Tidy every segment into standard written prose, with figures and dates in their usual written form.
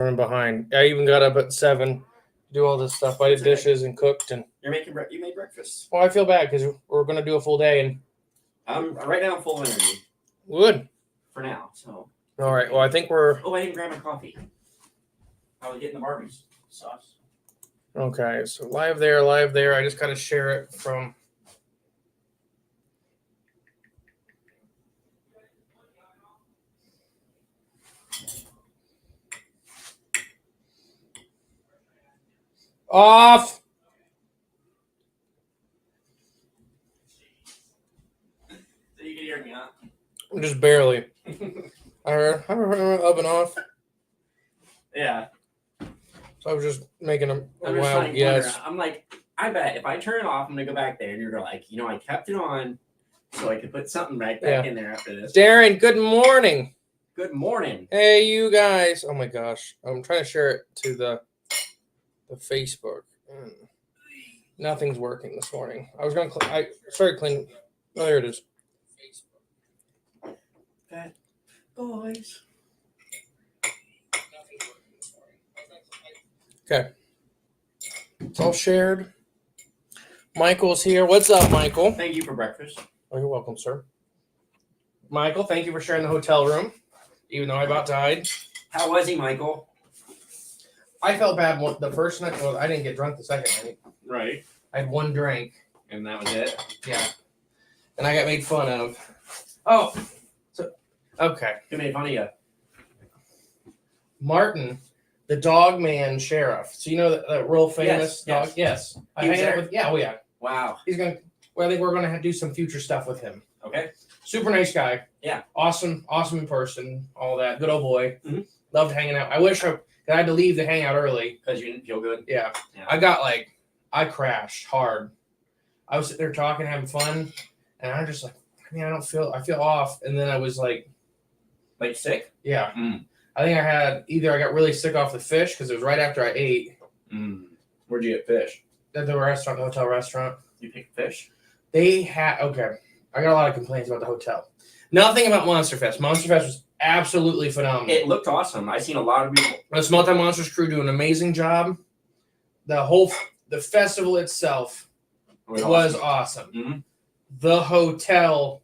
running behind. I even got up at 7 to do all this stuff. I did dishes and cooked, and you made breakfast. Well, I feel bad because we're gonna do a full day, and right now I'm full of energy. Good. For now, so. All right. Well, I think we're. Oh, I didn't grab my coffee. I was getting the Barbies sauce. Okay, so live there. I just gotta share it from. Off. So you can hear me, huh? Just barely. I heard oven off. Yeah. So I was just making a I'm wild guess. I'm like, I bet if I turn it off, I'm gonna go back there, and you're like, I kept it on so I could put something back in there after this. Darren, good morning. Good morning. Hey, you guys. Oh my gosh, I'm trying to share it to the Facebook. Nothing's working this morning. I started cleaning. Oh, there it is. Bad boys. Okay. It's all shared. Michael's here. What's up, Michael? Thank you for breakfast. Oh, you're welcome, sir. Michael, thank you for sharing the hotel room, even though I about died. How was he, Michael? I felt bad the first night. Well, I didn't get drunk the second night. Right. I had one drink. And that was it? Yeah. And I got made fun of. Oh. So, okay. Who made fun of you? Martin, the dog man sheriff. So you know that real famous dog? Yes. I hang out with. Yeah. Oh yeah. Wow. He's gonna. Well, I think we're gonna do some future stuff with him. Okay. Super nice guy. Yeah. Awesome in person. All that. Good old boy. Mm-hmm. Loved hanging out. I wish I had to leave the hangout early because you didn't feel good. Yeah. I crashed hard. I was sitting there talking, having fun, and I'm just like, I feel off. And then I was like sick. Yeah. I think I got really sick off the fish because it was right after I ate. Where'd you get fish? At the hotel restaurant. You picked fish? I got a lot of complaints about the hotel. Nothing about Monster Fest. Monster Fest was absolutely phenomenal. It looked awesome. I've seen a lot of people. The Small Time Monsters crew do an amazing job. The festival itself was awesome. Mm-hmm. The hotel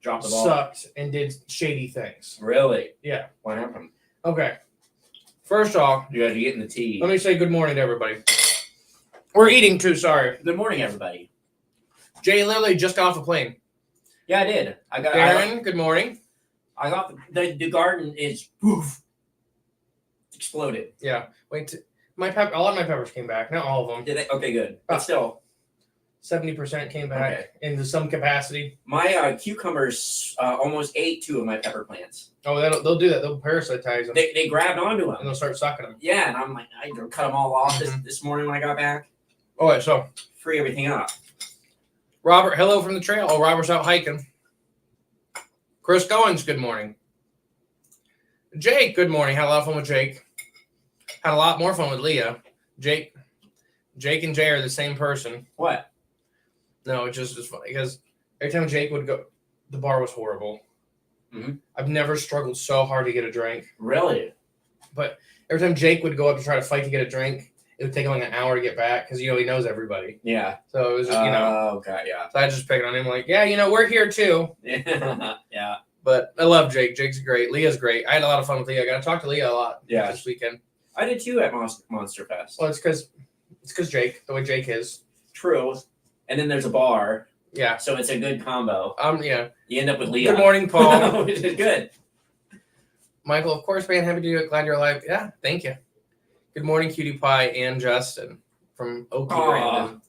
dropped the ball. Sucked and did shady things. Really? Yeah. What happened? Okay. First off, you guys are getting the tea. Let me say good morning to everybody. We're eating too, sorry. Good morning, everybody. Jay literally just got off a plane. Yeah, I did. Darren, good morning. I got the garden is poof exploded. Yeah. Wait, a lot of my peppers came back. Not all of them. Did they? Okay, good. But still, 70% came back into some capacity. My cucumbers almost ate 2 of my pepper plants. Oh, they'll do that. They'll parasitize them. They grabbed onto them and they'll start sucking them. Yeah, and I'm like, I cut them all off this morning when I got back. All right, so free everything up. Robert, hello from the trail. Oh, Robert's out hiking. Chris Goins, good morning. Jake, good morning. Had a lot of fun with Jake. Had a lot more fun with Leah. Jake and Jay are the same person. What? No, it's just funny because every time Jake would go, the bar was horrible. Mm-hmm. I've never struggled so hard to get a drink. Really? But every time Jake would go up to try to fight to get a drink, it would take him like an hour to get back because, he knows everybody. Yeah. So it was just, okay, yeah. So I just picked on him like, yeah, we're here too. Yeah. Yeah. But I love Jake. Jake's great. Leah's great. I had a lot of fun with Leah. I got to talk to Leah a lot this weekend. I did too at Monster Fest. Well, it's because Jake, the way Jake is. True. And then there's a bar. Yeah. So it's a good combo. Yeah. You end up with Leah. Good morning, Paul. Which is good. Michael, of course, man. Happy to do it. Glad you're alive. Yeah, thank you. Good morning, Cutie Pie and Justin from Okie Brandon.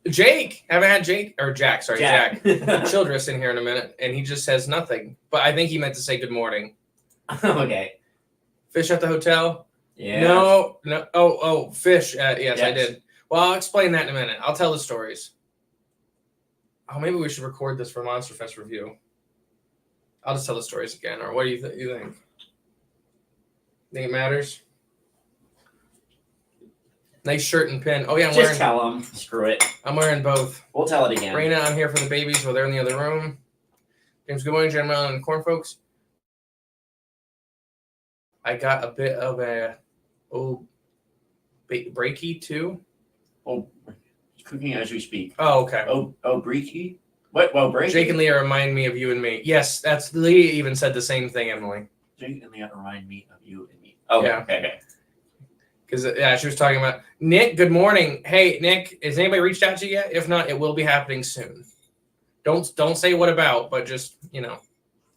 Jake. Haven't had Jake or Jack. Sorry, Jack. Childress in here in a minute, and he just says nothing. But I think he meant to say good morning. Okay. Fish at the hotel? Yeah. No. Oh, fish. Yes, I did. Well, I'll explain that in a minute. I'll tell the stories. Oh, maybe we should record this for Monster Fest review. I'll just tell the stories again. Or what do you think? Think it matters? Nice shirt and pin. Oh, yeah, Just tell them. Screw it. I'm wearing both. We'll tell it again. Raina, I'm here for the babies while they're in the other room. James, good morning, Jen Mellon and Corn folks. I got a bit of a breaky too. Oh, it's cooking as we speak. Oh, okay. Oh, breaky. What? Well, breaky. Jake and Leah remind me of you and me. Yes, that's Leah even said the same thing, Emily. Jake and Leah remind me of you and me. Oh, yeah. Okay. Because she was talking about Nick. Good morning. Hey, Nick, has anybody reached out to you yet? If not, it will be happening soon. Don't say what about, but just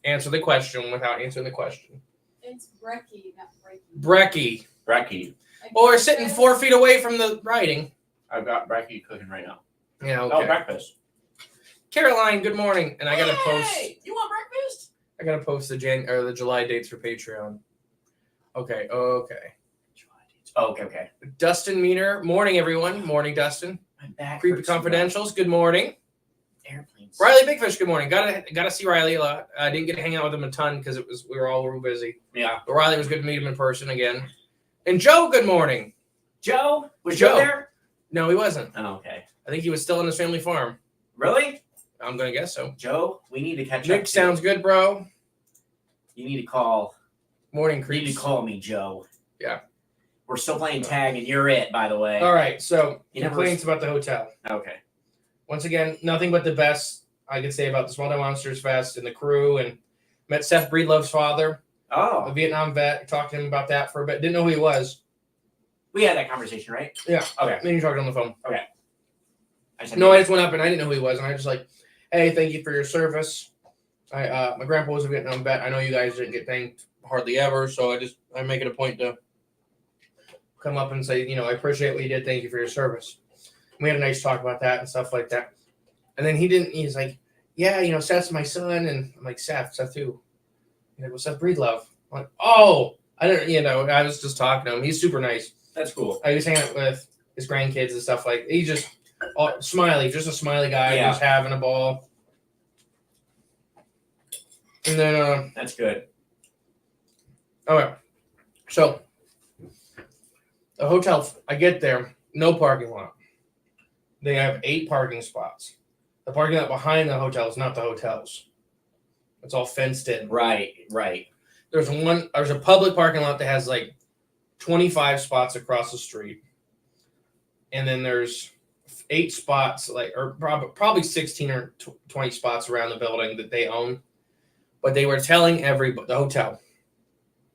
answer the question without answering the question. It's Brecky, not Breaky. Brecky. Well, we're sitting 4 feet away from the writing. I've got Brecky cooking right now. Yeah. Okay. Oh, breakfast. Caroline, good morning. And I gotta post. Hey, you want breakfast? I gotta post the the July dates for Patreon. Okay. Okay. Dustin Meaner, morning everyone. Morning, Dustin. I'm back. Creepy Confidentials, good morning. Airplanes. Riley Bigfish, good morning. Gotta see Riley a lot. I didn't get to hang out with him a ton because we were all real busy. Yeah. But Riley was good to meet him in person again. And Joe, good morning. Joe? Was Joe there? No, he wasn't. Oh, okay. I think he was still on his family farm. Really? I'm gonna guess so. Joe, we need to catch up. Nick sounds good, bro. You need to call. Morning, You creeps. need to call me, Joe. Yeah. We're still playing tag, and you're it, by the way. All right, so You never- complaints about the hotel. Okay. Once again, nothing but the best I could say about the Small Town Monsters Fest and the crew, and met Seth Breedlove's father, a Oh, Vietnam vet. Talked to him about that for a bit. Didn't know who he was. we had that conversation, right? Yeah. Okay. Then you talked on the phone. I just went up and I didn't know who he was, and I just like, hey, thank you for your service. My grandpa was a Vietnam vet. I know you guys didn't get thanked hardly ever, so I make it a point to come up and say, I appreciate what you did. Thank you for your service. We had a nice talk about that and stuff like that. And then he's like, yeah, Seth's my son, and I'm like, Seth who? He's like, well, Seth Breedlove. I'm like, oh, I don't, I was just talking to him. He's super nice. That's cool. I was hanging out with his grandkids and stuff like. He's just smiley, just a smiley guy, Yeah. just having a ball. And then That's good. okay, so the hotel. I get there, no parking lot. They have 8 parking spots. The parking lot behind the hotel is not the hotel's. It's all fenced in. Right. There's a public parking lot that has like 25 spots across the street. And then there's 8 spots, or probably 16 or 20 spots around the building that they own. But they were telling everybody, the hotel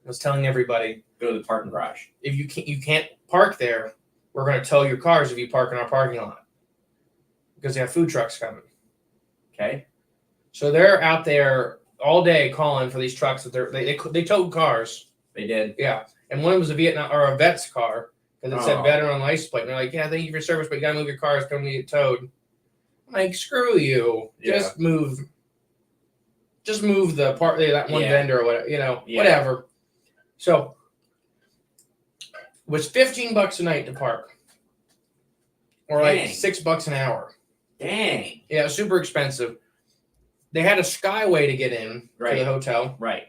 was telling everybody, Go to the parking garage. if you can't park there, we're going to tow your cars if you park in our parking lot. Because they have food trucks coming. Okay. So they're out there all day calling for these trucks that they towed cars. They did. Yeah. And one was a vet's car because it said Oh. veteran on the license plate. And they're like, yeah, thank you for your service, but you got to move your cars, come to get towed. I'm like, screw you. Yeah. Just move the part, that one Yeah. vendor or whatever, Yeah. whatever. So it was $15 a night to park. Or like Dang. $6 an hour. Dang. Yeah, it was super expensive. They had a skyway to get in to Right. the hotel. Right.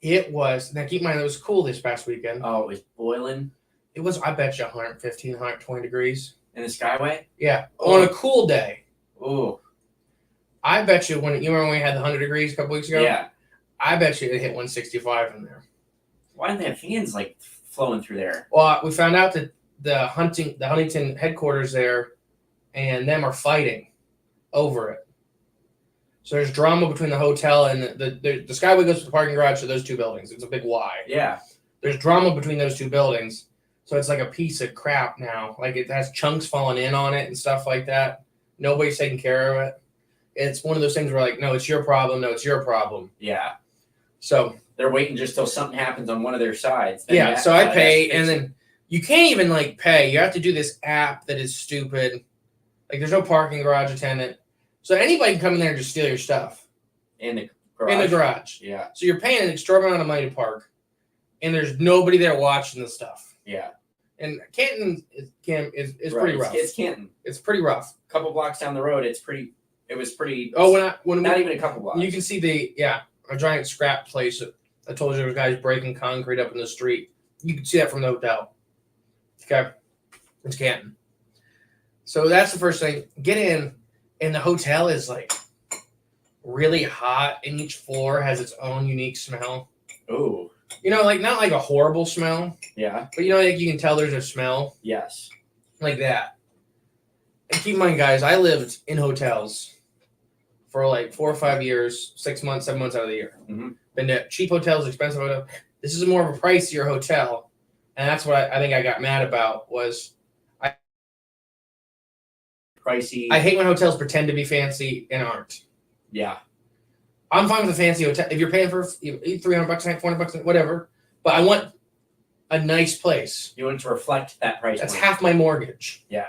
It was, now keep in mind, it was cool this past weekend. Oh, it was boiling It was, I bet you, 115, 120 degrees. in the Skyway. Yeah, Oh. on a cool day. Ooh. I bet you, you remember when we had the 100 degrees a couple weeks ago? Yeah. I bet you it hit 165 in there. Why didn't they have fans flowing through there? Well, we found out that the Huntington headquarters there and them are fighting over it. So there's drama between the hotel and the Skyway goes to the parking garage to those 2 buildings. It's a big Y. Yeah. There's drama between those 2 buildings. So it's like a piece of crap now. Like it has chunks falling in on it and stuff like that. Nobody's taking care of it. It's one of those things where like, no, it's your problem. No, it's your problem. Yeah. So They're waiting just till something happens on one of their sides. Then yeah, that so I side pay has to and fix it. then you can't even like pay. You have to do this app that is stupid. Like there's no parking garage attendant. So anybody can come in there and just steal your stuff in the garage. in the garage. Yeah. So you're paying an extraordinary amount of money to park and there's nobody there watching the stuff. Yeah. And Canton is Right. pretty rough. It's Canton. It's pretty rough. A couple blocks down the road, it was pretty. Oh, when not even a couple blocks. you can see a giant scrap place. I told you there was guys breaking concrete up in the street. You can see that from the hotel. Okay, it's Canton. So that's the first thing. Get in, and the hotel is like really hot, and each floor has its own unique smell. Ooh. You know, like not like a horrible smell, Yeah. but you know, like you can tell there's a smell Yes. like that. And keep in mind, guys, I lived in hotels for like 4 or 5 years, 6 months, 7 months out of the year. Mm-hmm. Been to cheap hotels, expensive hotels. This is more of a pricier hotel, and that's what I think I got mad about was Pricey. I hate when hotels pretend to be fancy and aren't. Yeah. I'm fine with a fancy hotel if you're paying for $300 a night, $400 a night, whatever. But I want a nice place. You want it to reflect that price. That's point. half my mortgage. Yeah.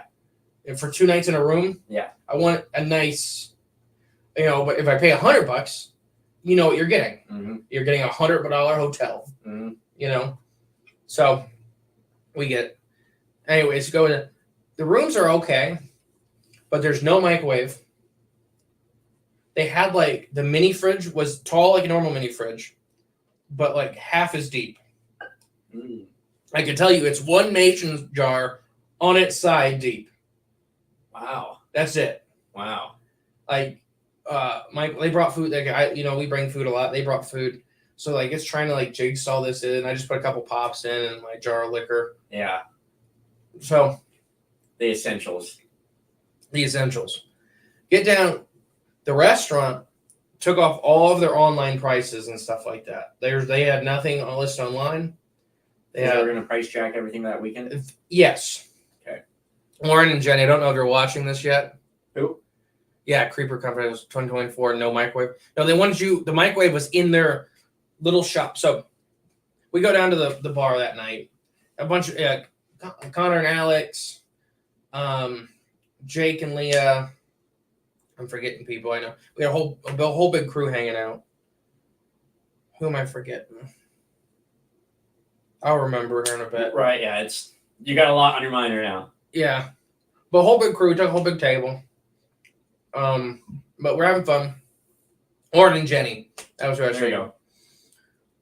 And for 2 nights in a room, yeah, I want a nice, but if I pay $100, you know what you're getting. Mm-hmm. You're getting $100 hotel. Mm-hmm. So we get. Anyways, go to the rooms are okay, but there's no microwave. They had like the mini fridge was tall like a normal mini fridge, but like half as deep. Mm. I can tell you it's one mason jar on its side deep. Wow. That's it. Wow. Like, they brought food. Like we bring food a lot. They brought food, so like it's trying to like jigsaw this in. I just put a couple pops in and my jar of liquor. Yeah. So, the essentials. Get down. The restaurant took off all of their online prices and stuff like that. They had nothing listed online. They were going to price jack everything that weekend? Yes. Okay. Lauren and Jenny, I don't know if you're watching this yet. Who? Yeah, Creeper Company was 2024, no microwave. No, they wanted the microwave was in their little shop. So we go down to the bar that night. A bunch of Connor and Alex, Jake and Leah. I'm forgetting people. I know we had a whole big crew hanging out. Who am I forgetting? I'll remember her in a bit. Right? Yeah, you got a lot on your mind right now. Yeah, but a whole big crew. We took a whole big table. But we're having fun. Oren and Jenny. That was who I was There you go.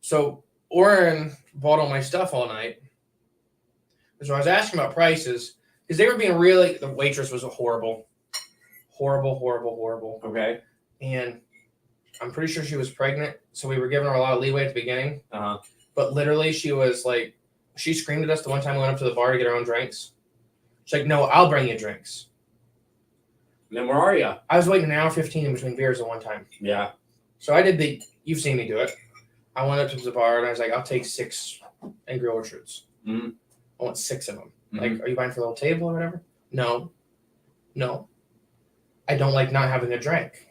So Oren bought all my stuff all night. So I was asking about prices because they were being the waitress was horrible. Okay. And I'm pretty sure she was pregnant, so we were giving her a lot of leeway at the beginning. Uh-huh. But literally, she was like, she screamed at us the one time we went up to the bar to get our own drinks. She's like, "No, I'll bring you drinks." Then where are you? I was waiting an hour 15 in between beers the one time. Yeah. So I did you've seen me do it. I went up to the bar and I was like, "I'll take 6 Angry Orchards. Mm-hmm. I want 6 of them." Mm-hmm. Like, "Are you buying for the whole table or whatever?" No. I don't like not having a drink.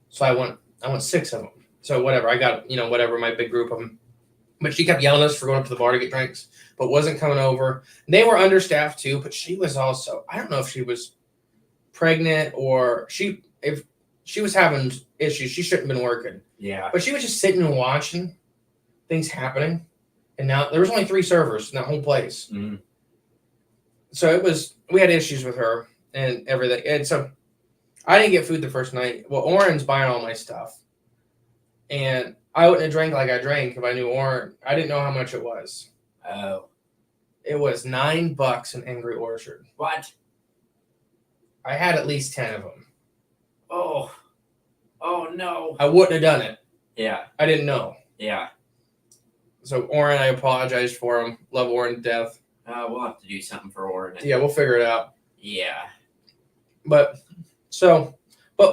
So I want 6 of them. So whatever, I got, whatever, my big group of them. But she kept yelling at us for going up to the bar to get drinks, but wasn't coming over. They were understaffed too, but she was also, I don't know if she was pregnant or if she was having issues. She shouldn't have been working. Yeah. But she was just sitting and watching things happening. And now there was only 3 servers in that whole place. Mm-hmm. So we had issues with her and everything. And so I didn't get food the first night. Well, Oren's buying all my stuff. And I wouldn't have drank like I drank if I knew Oren. I didn't know how much it was. Oh. It was $9 an Angry Orchard. What? I had at least 10 of them. Oh no. I wouldn't have done it. Yeah. I didn't know. Yeah. So Oren, I apologized for him. Love Oren to death. We'll have to do something for Oren. Yeah, we'll figure it out. Yeah. But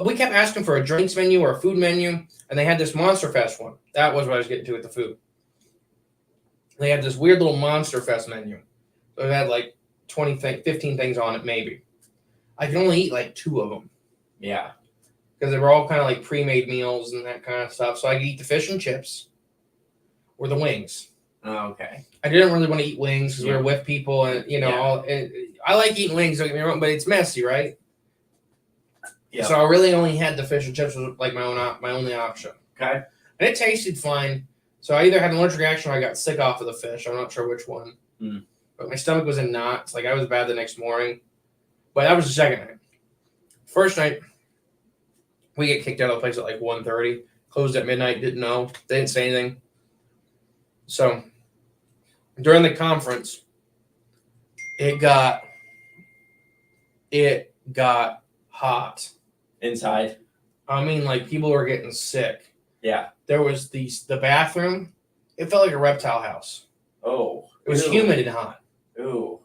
we kept asking for a drinks menu or a food menu, and they had this Monster Fest one. That was what I was getting to with the food. They had this weird little Monster Fest menu. So it had like 15 things on it, maybe. I could only eat like 2 of them. Yeah. Because they were all kind of like pre-made meals and that kind of stuff. So I could eat the fish and chips or the wings. Oh, okay. I didn't really want to eat wings because we were with people and, I like eating wings, don't get me wrong, but it's messy, right? Yeah. So I really only had the fish and chips was like my only option. Okay. And it tasted fine. So I either had an allergic reaction or I got sick off of the fish. I'm not sure which one. Mm. But my stomach was in knots. Like I was bad the next morning. But that was the second night. First night, we get kicked out of the place at like 1:30. Closed at midnight. Didn't know. They didn't say anything. So during the conference, it got hot. Inside. I mean, like people were getting sick. Yeah. There was the bathroom It felt like a reptile house. Oh. It was humid and hot. Ooh.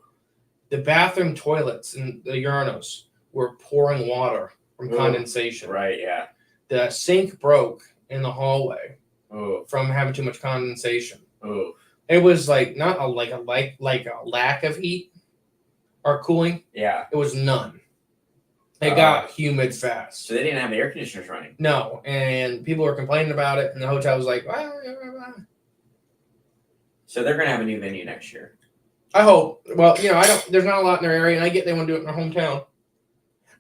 The bathroom toilets and the urinals were pouring water from condensation. Right, yeah. The sink broke in the hallway Ooh. from having too much condensation. Ooh. It was like not a lack of heat or cooling. Yeah. It was none. It got humid fast. So they didn't have the air conditioners running. No, and people were complaining about it, and the hotel was like, So they're gonna have a new venue next year. I hope. Well, I don't. There's not a lot in their area, and I get they want to do it in their hometown.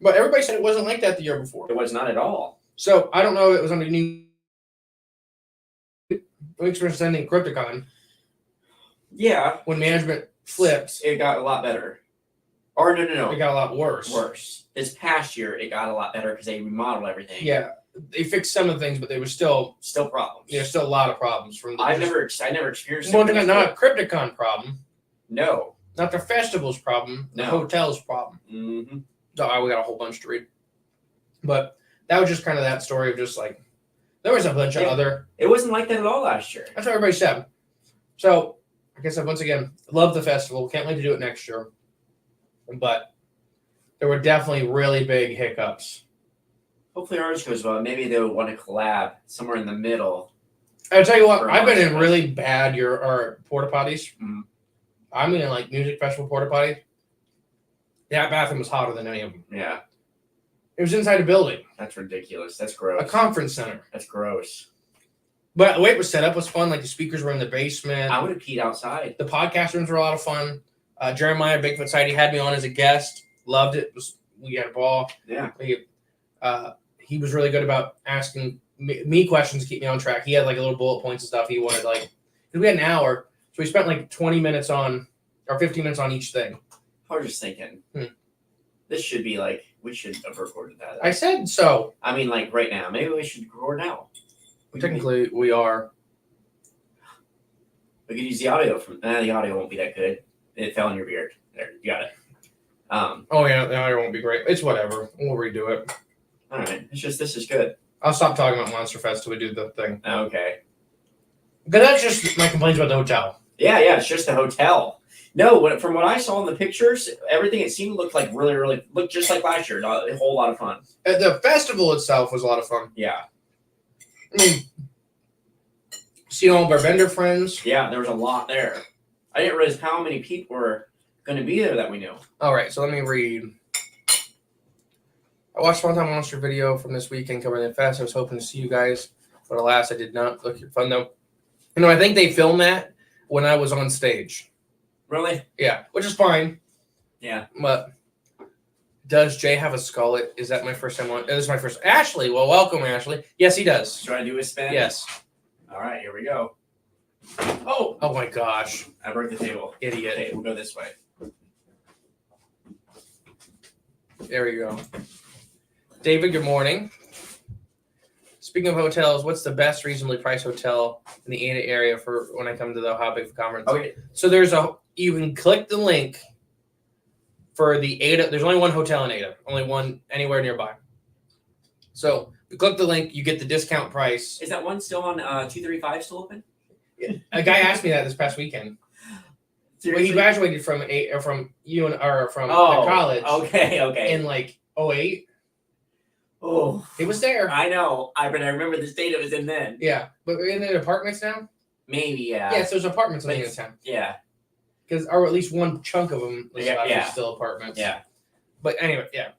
But everybody said it wasn't like that the year before. It was not at all. So I don't know if it was under new. Weeks for sending Crypticon. Yeah. When management flipped, it got a lot better. Or no. It got a lot worse. Worse. This past year, it got a lot better because they remodeled everything. Yeah, they fixed some of the things, but there was still problems. Yeah, still a lot of problems from. I never experienced. One thing, not a Crypticon problem. No. Not the festival's problem. The hotel's problem. Mm-hmm. Oh, we got a whole bunch to read, but that was just kind of that story of just like there was a bunch of other. It wasn't like that at all last year. That's what everybody said. So, like I said, once again, love the festival. Can't wait to do it next year. But there were definitely really big hiccups. Hopefully ours goes well. Maybe they would want to collab somewhere in the middle. I'll tell you what, I've been in really bad porta potties. Mm-hmm. I'm in like music festival porta potties. That bathroom was hotter than any of them. Yeah. It was inside a building. That's ridiculous. That's gross. A conference center. That's gross. But the way it was set up was fun. Like the speakers were in the basement. I would have peed outside. The podcast rooms were a lot of fun. Jeremiah Bigfoot Society had me on as a guest. Loved it. We had a ball. Yeah. He was really good about asking me questions to keep me on track. He had like a little bullet points and stuff. He wanted because we had an hour, so we spent like 20 minutes on or 15 minutes on each thing. I was just thinking, this should be we should have recorded that. I said so. I mean, right now. Maybe we should record now. Technically, we are. We could use the audio from. The audio won't be that good. It fell in your beard. There, you got it. Oh yeah, the audio won't be great. It's whatever. We'll redo it. All right. It's just this is good. I'll stop talking about Monster Fest till we do the thing. Okay. Because that's just my complaints about the hotel. Yeah. It's just the hotel. No, from what I saw in the pictures, everything it seemed looked like really looked just like last year. A whole lot of fun. The festival itself was a lot of fun. Yeah. I mean, seeing all of our vendor friends. Yeah, there was a lot there. I didn't realize how many people were going to be there that we knew. All right, so let me read. I watched One Time Monster video from this weekend covering the fest. I was hoping to see you guys, but alas, I did not. Look fun though. I think they filmed that when I was on stage. Really? Yeah, which is fine. Yeah. But does Jay have a skullet? Is that my first time on? This is my first. Ashley, well, welcome, Ashley. Yes, he does. Should I do a spin? Yes. All right, here we go. Oh my gosh. I broke the table. Idiot. Okay, we'll go this way. There we go. David, good morning. Speaking of hotels, what's the best reasonably priced hotel in the Ada area for when I come to the Ohio Big Conference? Okay. So you can click the link for the Ada. There's only one hotel in Ada, only one anywhere nearby. So you click the link, you get the discount price. Is that one still on 235 still open? A guy asked me that this past weekend. Well, he graduated from college. Okay. In 08. Oh, it was there. I know. I remember this date it was in then. Yeah, but we're in the apartments now. Maybe, yeah. Yeah, so there's apartments in the town. Yeah. Or at least one chunk of them is still apartments. Yeah. But anyway, yeah.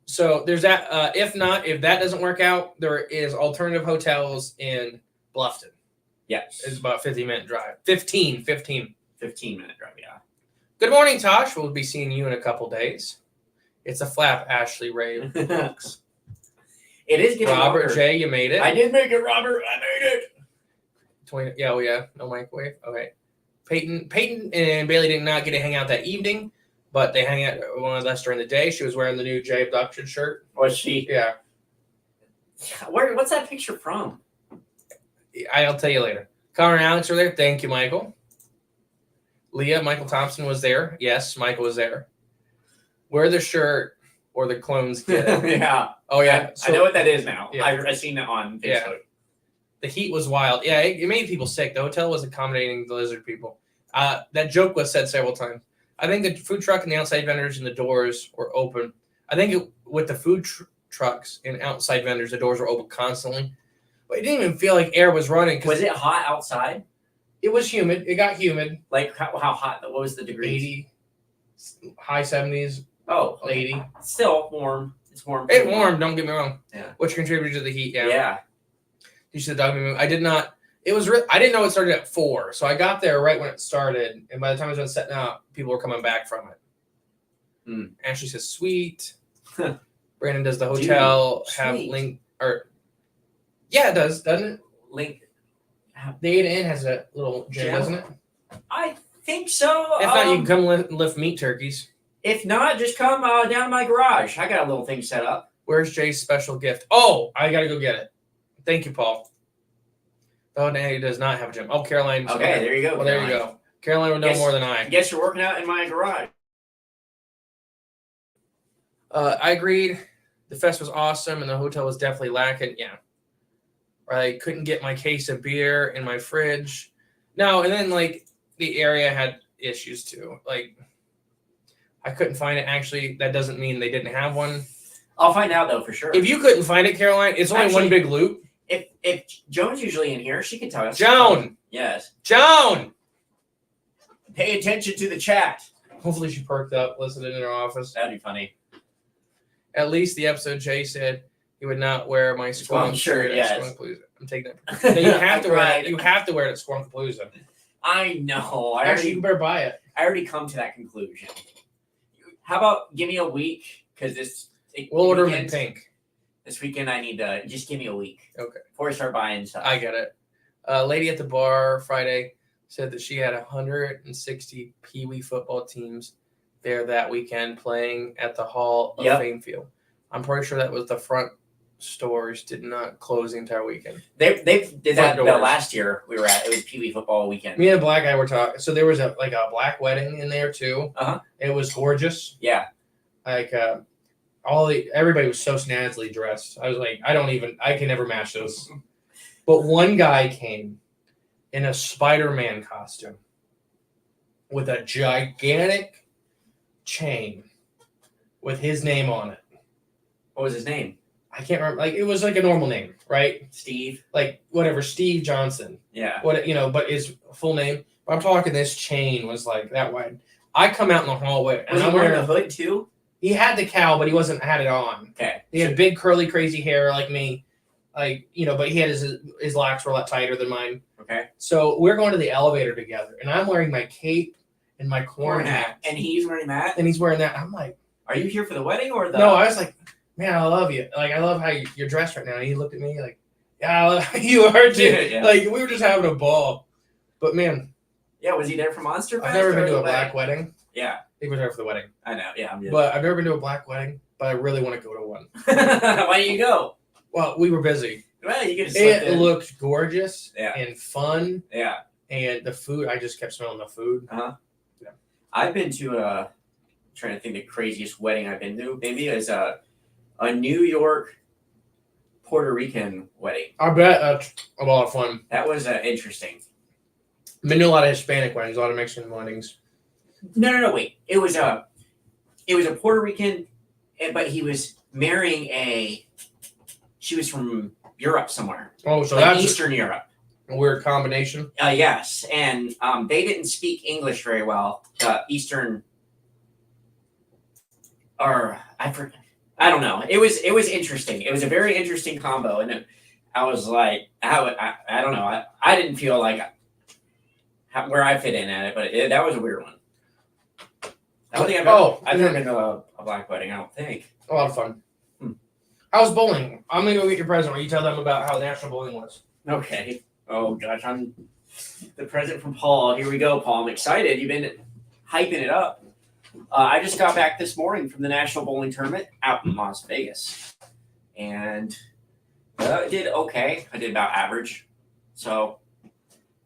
So there's that. If that doesn't work out, there is alternative hotels in Bluffton. Yes. It's about 15-minute drive. 15 minute drive, yeah. Good morning, Tosh. We'll be seeing you in a couple days. It's a flap, Ashley Ray. It is getting Robert longer. J, you made it. I did make it, Robert. I made it. 20, yeah. No microwave. Okay. Peyton and Bailey did not get to hang out that evening, but they hang out one of us during the day. She was wearing the new J Abduction shirt. Was she? Yeah. What's that picture from? I'll tell you later. Connor and Alex were there. Thank you, Michael. Leah, Michael Thompson was there. Yes, Michael was there. Wear the shirt or the clones get it. Yeah. Oh, yeah. I know what that is now. Yeah. I've seen it on Facebook. The heat was wild. Yeah, it made people sick. The hotel was accommodating the lizard people. That joke was said several times. I think the food truck and the outside vendors and the doors were open. I think with the food trucks and outside vendors, the doors were open constantly. But it didn't even feel like air was running. Was it hot outside? It was humid. It got humid. Like how hot? What was the degrees? 80, high 70s. Oh, okay. 80. Still warm. It's warm. It warmed, don't get me wrong. Yeah. Which contributed to the heat, Yeah. You should have dog me. I did not. It was. I didn't know it started at 4, so I got there right when it started, and by the time I was done setting up, people were coming back from it. Mm. Ashley says, "Sweet." Brandon does the hotel have sweet. link or? Yeah, it does, doesn't it? Link. The A to N has a little gym, doesn't it? I think so. If not, you can come lift meat turkeys. If not, just come down to my garage. I got a little thing set up. Where's Jay's special gift? Oh, I gotta go get it. Thank you, Paul. Oh, Nanny does not have a gym. Oh, Caroline. Okay, there you go. Well, there you go. Caroline would know more than I. I guess you're working out in my garage. I agreed. The fest was awesome, and the hotel was definitely lacking. Yeah. I couldn't get my case of beer in my fridge. No, and then, like, the area had issues, too. Like, I couldn't find it. Actually, that doesn't mean they didn't have one. I'll find out, though, for sure. If you couldn't find it, Caroline, it's only one big loop. If Joan's usually in here, she can tell us. Joan! Yes. Joan! Pay attention to the chat. Hopefully she perked up, listened in her office. That'd be funny. At least the episode Jay said he would not wear my Squonk shirt. Yes. I'm taking that. No, you have to wear it. You have to wear it at Squonkapalooza. I know. Actually, you better buy it. I already come to that conclusion. How about give me a week? Because we'll order them in pink. This weekend, I need to just give me a week. Okay. Before I start buying stuff. I get it. Lady at the bar Friday said that she had 160 Pee Wee football teams there that weekend playing at the Hall of Fame field. I'm pretty sure that was the front stores did not close the entire weekend. They did that last year we were at. It was Pee Wee football weekend. Me and a black guy were talking. So there was a black wedding in there too. Uh-huh. It was gorgeous. Yeah. Like everybody was so snazzily dressed. I was like, I can never match those. But one guy came in a Spider-Man costume with a gigantic chain with his name on it. What was his name? I can't remember. Like, it was like a normal name, right? Steve. Like, whatever, Steve Johnson. Yeah. But his full name. I'm talking this chain was like that wide. I come out in the hallway. Was he wearing the hood too? He had the cowl, but he had it on. Okay. He had big, curly, crazy hair like me. Like, but he had his locks were a lot tighter than mine. Okay. So we're going to the elevator together, and I'm wearing my cape and my corn hat. And he's wearing that? And he's wearing that. I'm like, are you here for the wedding or the... No, I was like, man, I love you. Like, I love how you're dressed right now. And he looked at me like, yeah, I love how you are too. Yeah. Like, we were just having a ball. But, man. Yeah, was he there for Monster Fest? I've never been to a black wedding. Yeah. He was there for the wedding. I know, yeah. But I've never been to a black wedding, but I really want to go to one. Why didn't you go? Well, we were busy. Well, you could have It looked gorgeous and fun. Yeah. And the food, I just kept smelling the food. Uh-huh. Yeah. I've been to trying to think the craziest wedding I've been to. Maybe is a New York Puerto Rican wedding. I bet that's a lot of fun. That was interesting. I've been to a lot of Hispanic weddings, a lot of Mexican weddings. No, wait. It was a Puerto Rican, but he was marrying she was from Europe somewhere. Oh, so like that's Eastern Europe. A weird combination. Yes, and they didn't speak English very well. Eastern, or I don't know. It was interesting. It was a very interesting combo, and I was like, I don't know. I didn't feel like where I fit in at it, but that was a weird one. I don't think I've never been to a black wedding. I don't think. A lot of fun. I was bowling. I'm gonna go get your present. Or you tell them about how National Bowling was. Okay. Oh gosh, I'm the present from Paul. Here we go, Paul. I'm excited. You've been hyping it up. I just got back this morning from the National Bowling Tournament out in Las Vegas, and I did okay. I did about average, so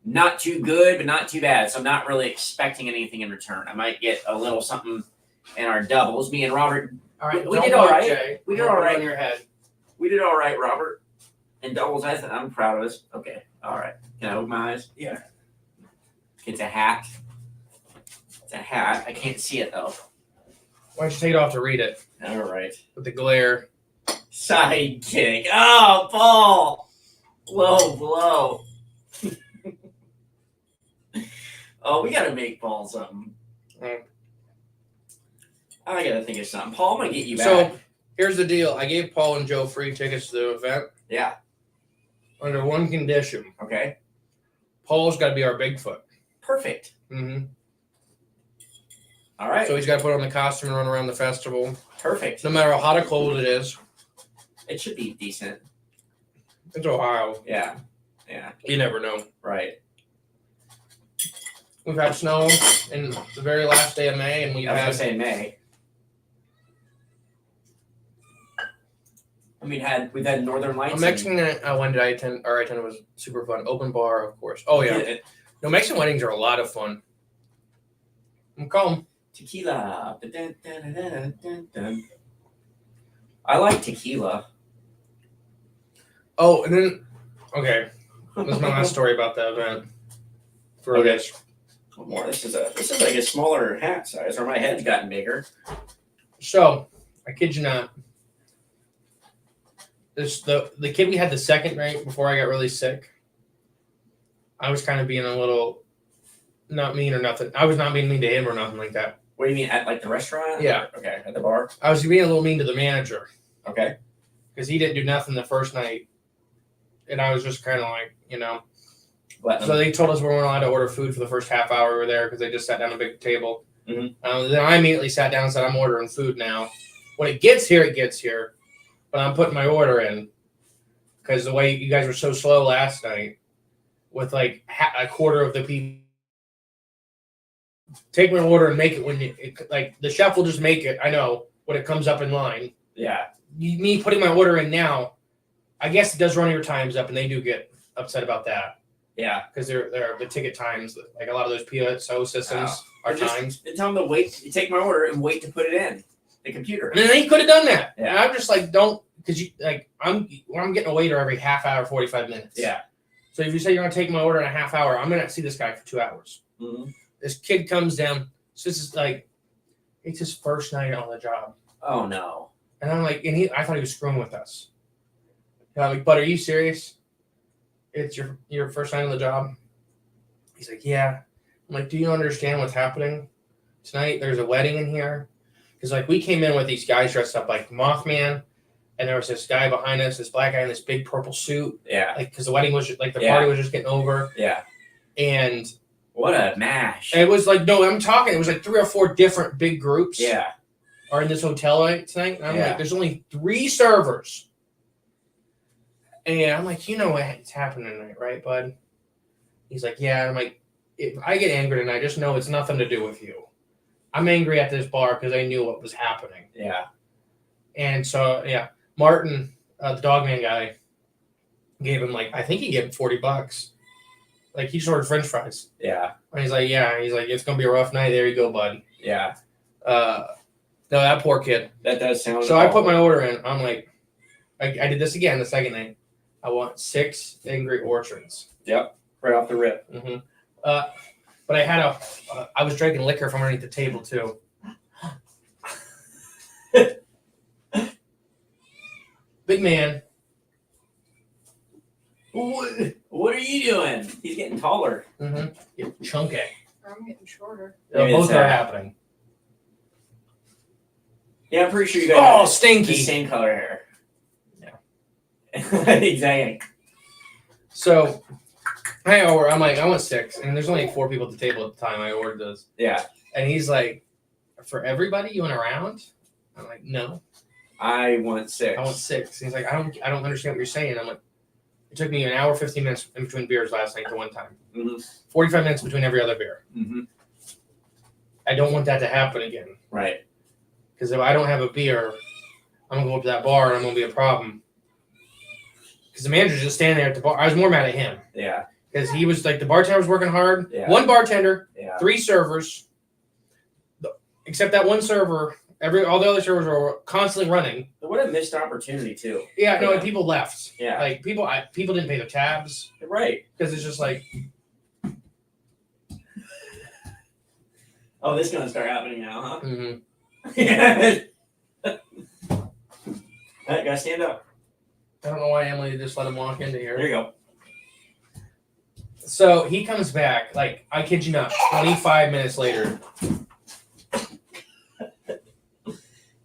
not too good, but not too bad. So I'm not really expecting anything in return. I might get a little something in our doubles. Me and Robert. All right, we did all right. Jay. We did all right on your head. We did all right, Robert. And doubles eyes. I'm proud of us. Okay. All right. Can I open my eyes? Yeah. It's a hat. It's a hat. I can't see it though. Why don't you take it off to read it All right. with the glare? Sidekick. Oh, Paul. Low blow. Oh, we gotta make Paul something. I gotta think of something. Paul, I'm gonna get you back. So here's the deal. I gave Paul and Joe free tickets to the event Yeah. under one condition. Okay. Paul's got to be our Bigfoot. Perfect. Mm-hmm. All right. So he's got to put on the costume and run around the festival. Perfect. No matter how hot or cold it is. It should be decent. It's Ohio. Yeah. Yeah. You never know. Right. We've had snow in the very last day of May, and we've I was had gonna say May. I mean, we've had Northern Lights. a Mexican. When did I attend? Our attended was super fun. Open bar, of course. Oh yeah. No, Mexican weddings are a lot of fun. I'm calm. Tequila. Dun, dun, dun, dun, dun. I like tequila. Oh, and then okay, this is my last story about the event. For Okay. this. One more. This is like a smaller hat size, or my head's gotten bigger. So, I kid you not. The kid we had the second night before I got really sick. I was kind of being a little, not mean or nothing. I was not being mean to him or nothing like that. What do you mean, at like the restaurant? Yeah. Okay, at the bar. I was being a little mean to the manager Okay. because he didn't do nothing the first night, and I was just kind of like, So they told us we weren't allowed to order food for the first half hour we were there because they just sat down at a big table. Mhm. Then I immediately sat down and said, I'm ordering food now. When it gets here, it gets here. But I'm putting my order in because the way you guys were so slow last night with like a quarter of the people. Take my order and make it when like the chef will just make it. I know when it comes up in line. Yeah. Me putting my order in now, I guess it does run your times up and they do get upset about that. Yeah. Because they're the ticket times, like a lot of those PSO systems are times. And tell them to wait. Take my order and wait to put it in the computer. And they could have done that. Yeah. And I'm just like, don't, because you like I'm getting a waiter every half hour, 45 minutes. Yeah. So if you say you're gonna take my order in a half hour, I'm gonna see this guy for 2 hours. Mm-hmm. This kid comes down. So this is like, it's his first night on the job. Oh no. And I'm like, I thought he was screwing with us. And I'm like, but are you serious? It's your first night on the job? He's like, yeah. I'm like, do you understand what's happening tonight? There's a wedding in here. Because like we came in with these guys dressed up like Mothman, and there was this guy behind us, this black guy in this big purple suit. Yeah. Like, because the wedding was like the party was just getting over. Yeah. And what a mash. it was like, no, I'm talking. It was like 3 or 4 different big groups. Yeah. Are in this hotel tonight. And I'm Yeah. like, there's only 3 servers. And I'm like, you know what's happening tonight, right, bud? He's like, yeah. I'm like, if I get angry tonight, just know it's nothing to do with you. I'm angry at this bar because I knew what was happening. Yeah. And so, yeah, Martin, the dogman guy, gave him like, I think he gave him $40. Like, he just ordered French fries. Yeah. And he's like, yeah. He's like, it's going to be a rough night. There you go, bud. Yeah. No, that poor kid. That does sound. So I put my order in. I'm like, I did this again the second night. I want 6 Angry Orchards. Yep. Right off the rip. Mm-hmm. But I had I was drinking liquor from underneath the table too. Big man. What are you doing? He's getting taller. Mm-hmm. Get chunky. I'm getting shorter. Maybe Both it's are that. happening. Yeah, I'm pretty sure you guys Oh, have stinky. the same color hair. Yeah. Exactly. So I'm like, I want 6, and there's only 4 people at the table at the time I ordered those. Yeah. And he's like, for everybody you want around? I'm like, no. I want 6. I want 6. He's like, I don't understand what you're saying. I'm like, it took me an hour, 15 minutes in between beers last night to one time. Mm-hmm. 45 minutes between every other beer. Mm-hmm. I don't want that to happen again. Right. Because if I don't have a beer, I'm going to go up to that bar and I'm going to be a problem. Because the manager's just standing there at the bar. I was more mad at him. Yeah. Because he was like, the bartender was working hard. Yeah. 1 bartender, Yeah. 3 servers. Except that one server All the other servers were constantly running. What a missed opportunity too. Yeah, no, and people left. Yeah. Like people didn't pay their tabs. Right. Because it's just like. Oh, this is gonna start happening now, huh? Mm-hmm. Yeah. Alright, guys, stand up. I don't know why Emily just let him walk into here. There you go. So he comes back, like, I kid you not, 25 minutes later.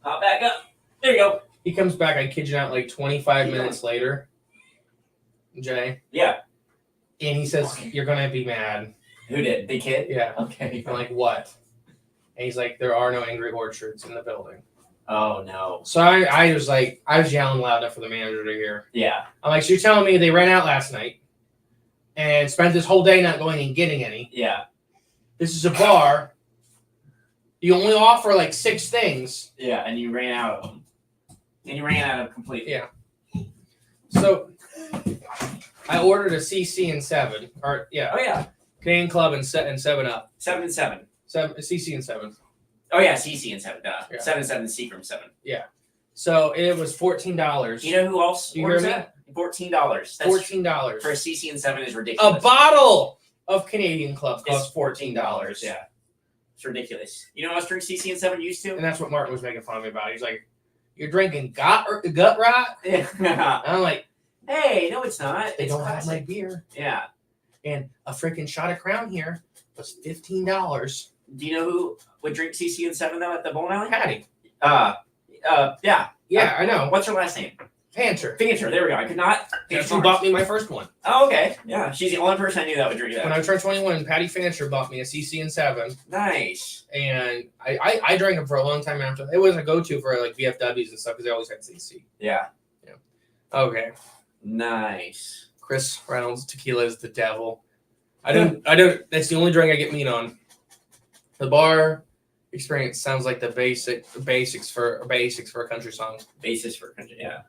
Hop back up. There you go. He comes back, I kid you not, like 25 minutes later. Jay. Yeah. And he says, "You're gonna be mad." Who did? The kid? Yeah. Okay. I'm like, "What?" And he's like, "There are no Angry Orchards in the building." Oh no. So I was yelling loud enough for the manager to hear. Yeah. I'm like, "So you're telling me they ran out last night and spent this whole day not going and getting any? Yeah. This is a bar. You only offer like 6 things." Yeah, and you ran out of them. And you ran out of completely. Yeah. So I ordered a CC and 7, or yeah, Oh yeah. Canadian Club and 7-Up. 7 and 7. CC and 7. Oh yeah, CC and 7. Duh. Yeah. 7 and 7 C from 7. So it was $14. You know who else You orders hear me? that? $14. That's $14 for a CC and 7 is A ridiculous. bottle of Canadian Club It's costs $14. Yeah. It's ridiculous. You know what else drink CC and 7 used to? And that's what Martin was making fun of me about. He's like, "You're drinking gut rot?" Yeah. And I'm like, Hey, no, it's not. "They It's don't have my classic. beer." Yeah. And a freaking shot of Crown here was $15. Do you know who would drink CC and 7 though at the bowling alley? Patty. Yeah. Yeah, I know. What's her last name? Panther. Fancher. There we go. I could not. That's who bought me my first one. Oh, okay. Yeah, she's the only person I knew that would drink When that. I turned 21, Patty Fancher bought me a CC and 7. Nice. And I drank them for a long time after. It was a go-to for like VFWs and stuff because they always had CC. Yeah. Okay. Nice. Chris Reynolds, tequila is the devil. I don't. That's the only drink I get meat on. The bar experience sounds like the basics for a country song. Basis for country. Yeah.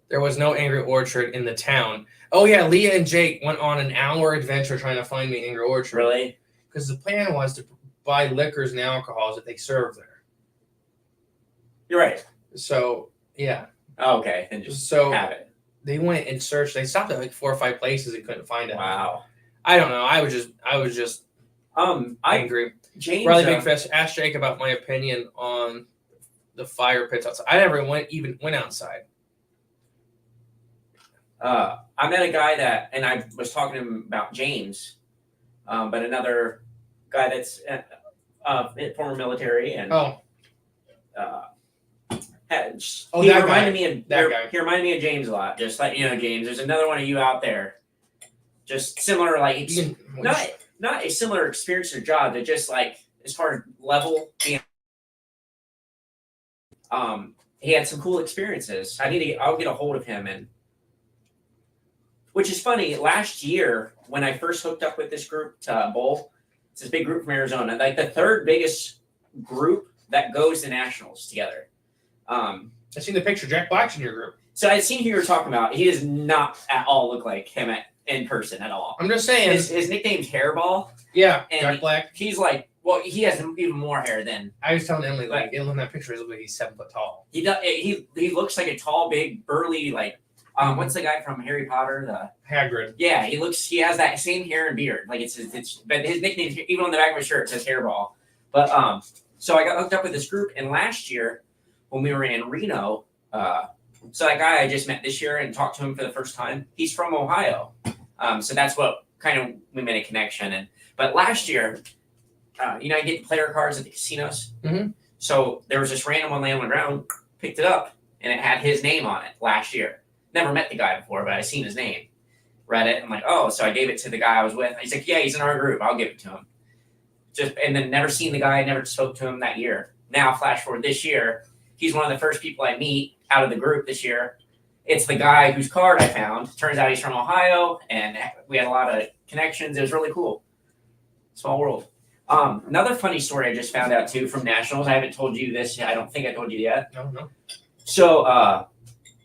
There was no Angry Orchard in the town. Oh yeah, Leah and Jake went on an hour adventure trying to find me Angry Orchard. Really? Because the plan was to buy liquors and alcohols that they serve there. You're right. So yeah. Oh, okay. And just So have it. they went and searched. They stopped at like 4 or 5 places and couldn't find it. Wow. I don't know. I was just angry. James. Riley Big Fish asked Jake about my opinion on the fire pits outside. I never went outside. I met a guy and I was talking to him about James, but another guy that's former military and he reminded me of that guy. He reminded me of James a lot. Just like James. There's another one of you out there, just similar, like not a similar experience or job, but just like as far as level. He had some cool experiences. I'll get a hold of him which is funny. Last year, when I first hooked up with this group to bowl, it's this big group from Arizona, like the 3rd biggest group that goes to nationals together. I've seen the picture. Jack Black's in your group. So I've seen who you were talking about. He does not at all look like him in person at all. I'm just saying. His nickname's Hairball. Yeah, and Jack Black. He's like, well, he has even more hair than. I was telling Emily, like, in that picture, it looks like he's 7 foot tall. He does. He looks like a tall, big, burly, like. What's the guy from Harry Potter? The Hagrid. Yeah, he has that same hair and beard. Like but his nickname, even on the back of his shirt, says Hairball. But so I got hooked up with this group, and last year when we were in Reno, so that guy I just met this year and talked to him for the first time. He's from Ohio, so that's what kind of we made a connection. But last year, I get player cards at the casinos. Mm-hmm. So there was this random one laying on the ground, picked it up, and it had his name on it last year. Never met the guy before, but I seen his name. Read it. I'm like, oh, so I gave it to the guy I was with. He's like, yeah, he's in our group. I'll give it to him. And then never seen the guy, never spoke to him that year. Now, flash forward this year, he's one of the first people I meet out of the group this year. It's the guy whose card I found. Turns out he's from Ohio, and we had a lot of connections. It was really cool. Small world. Another funny story I just found out, too, from Nationals. I haven't told you this. I don't think I told you yet. No. So,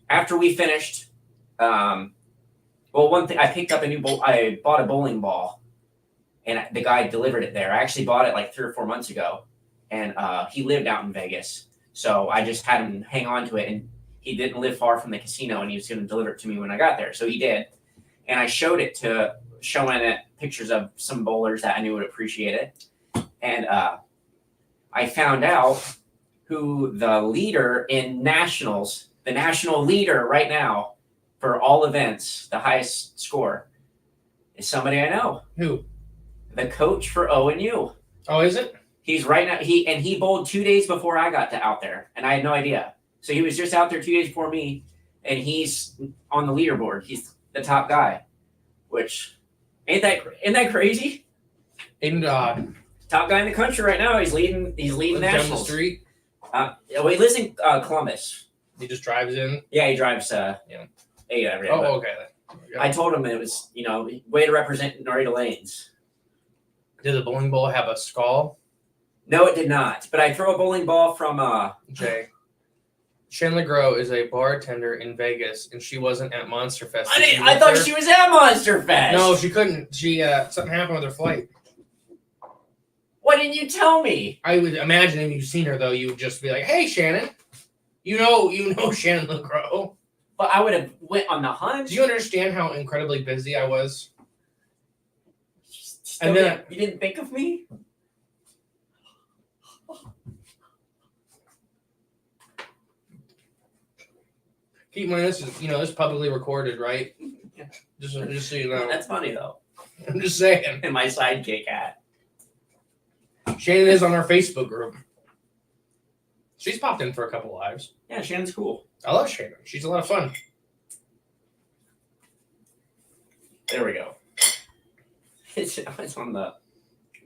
after we finished, one thing, I picked up I bought a bowling ball, and the guy delivered it there. I actually bought it like 3 or 4 months ago, and he lived out in Vegas. So I just had him hang on to it, and he didn't live far from the casino, and he was going to deliver it to me when I got there. So he did, and I showing it pictures of some bowlers that I knew would appreciate it, and I found out who the leader in nationals, the national leader right now for all events, the highest score, is somebody I know. Who? The coach for ONU. Oh, is it? He's right now. He bowled 2 days before I got out there, and I had no idea. So he was just out there 2 days before me, and he's on the leaderboard. He's the top guy, which isn't that crazy? And Top guy in the country right now. He's leading down the nationals. street. Well, he lives in Columbus. He just drives in. Yeah, he drives. Yeah, every day. Oh, okay. I told him it was way to represent Narita Lanes. Did the bowling ball have a skull? No, it did not. But I throw a bowling ball from Jay. Shanley Grow is a bartender in Vegas, and she wasn't at Monster Fest. I thought she was at Monster Fest. No, she couldn't. She something happened with her flight. Why didn't you tell me? I would imagine if you've seen her though, you would just be like, "Hey, Shannon, you know Shannon LeGros." But I would have went on the hunt. Do you understand how incredibly busy I was? And then you didn't think of me? Keep in mind, this is this is publicly recorded, right? Yeah. Just so you know. That's funny though. I'm just saying. And my sidekick hat. Shannon is on our Facebook group. She's popped in for a couple lives. Yeah, Shannon's cool. I love Shannon. She's a lot of fun. There we go. It's on the.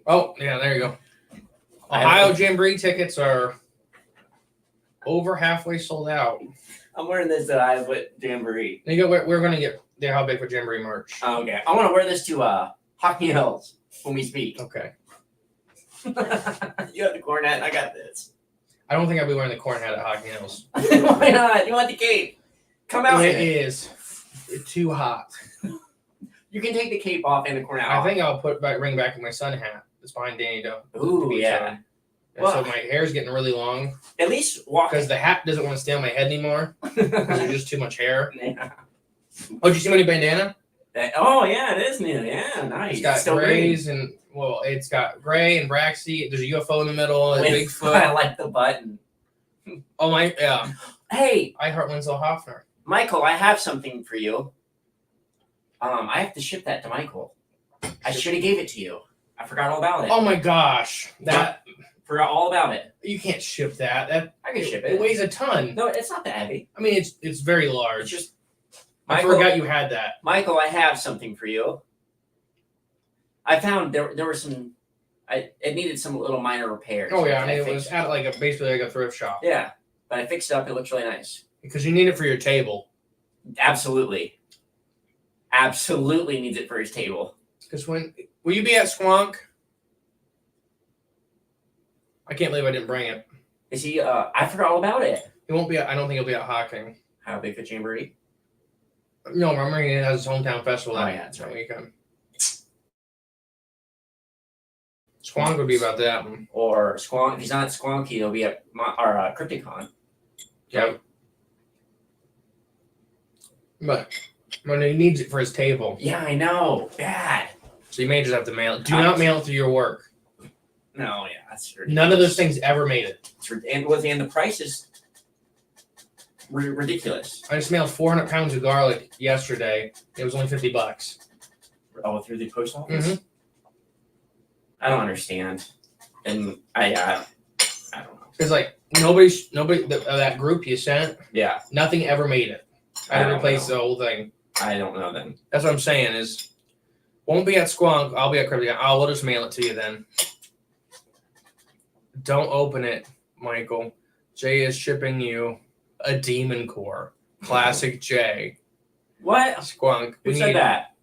Oh yeah, there you go. Ohio Jamboree tickets are over halfway sold out. I'm wearing this that I with Jamboree. There you go. We're gonna get the How Big for Jamboree merch. Okay, I want to wear this to Hockey Hills when we speak. Okay. You have the cornet, and I got this. I don't think I'll be wearing the corn hat at Hockey Hills. Why not? You want the cape? Come out. It is too hot. You can take the cape off and the cornet off. I think I'll bring back my sun hat. It's behind Danny Doe. Ooh, yeah. Well, so my hair's getting really long. At least walk. Because the hat doesn't want to stay on my head anymore. Because there's just too much hair. Yeah. Oh, did you see my new bandana? Oh, yeah, it is new. Yeah, nice. It's got still grays and, it's got gray and Braxy. There's a UFO in the middle and a Bigfoot. I like the button. Oh, my, yeah. Hey. I heart Winslow Hoffner. Michael, I have something for you. I have to ship that to Michael. I should have gave it to you. I forgot all about it. Oh, my gosh. Forgot all about it. You can't ship that. I can ship it. It weighs a ton. No, it's not that heavy. I mean, it's very large. It's just. I forgot you had that. Michael, I have something for you. I found there were some. It needed some little minor repairs. Oh yeah, I mean, it was at basically like a thrift shop. Yeah, but I fixed it up. It looks really nice. Because you need it for your table. Absolutely needs it for his table. Because will you be at Squonk? I can't believe I didn't bring it. Is he? I forgot all about it. He won't be. I don't think he'll be at Hocking. How big for Jamboree? No, remember he has his hometown festival. Oh yeah, that's right. Weekend. Squonk would be about that one. Or Squonk. If he's not at Squonky, he'll be at our Crypticon. Yep. But when he needs it for his table. Yeah, I know. Bad. So you may just have to mail it. Do not mail it through your work. No, yeah, that's ridiculous. None of those things ever made it. And the price is ridiculous. I just mailed 400 pounds of garlic yesterday. It was only $50. Oh, through the post office? Mm-hmm. I don't understand. And I don't know. It's like nobody that group you sent. Yeah. Nothing ever made it. I had to replace the whole thing. I don't know then. That's what I'm saying is, won't be at Squonk. I'll be at Cryptids. We'll just mail it to you then. Don't open it, Michael. Jay is shipping you a Demon Core. Classic Jay. What? Squonk. Who said that?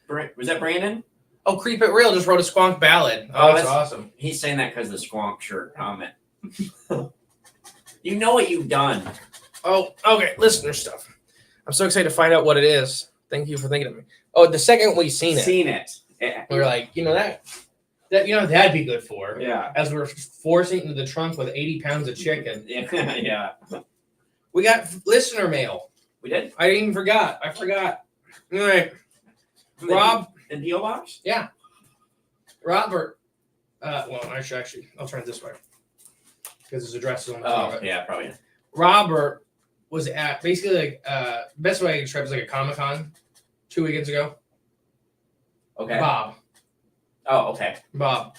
Was that Brandon? Oh, Creep It Real just wrote a Squonk ballad. Oh, that's awesome. He's saying that because of the Squonk shirt comment. You know what you've done. Oh, okay. Listener stuff. I'm so excited to find out what it is. Thank you for thinking of me. Oh, the second we seen it. Yeah. We were like, that. that'd be good for. Yeah. As we're forcing into the trunk with 80 pounds of chicken. Yeah. We got listener mail. We did? I even forgot. I forgot. All right. Rob. In P.O. Box? Yeah. Robert. Well, actually, I'll turn it this way. Because his address is on the top of it. Yeah, probably. Robert was at basically best way I can describe it is like a Comic-Con 2 weekends ago. Okay. Bob. Oh, okay. Bob.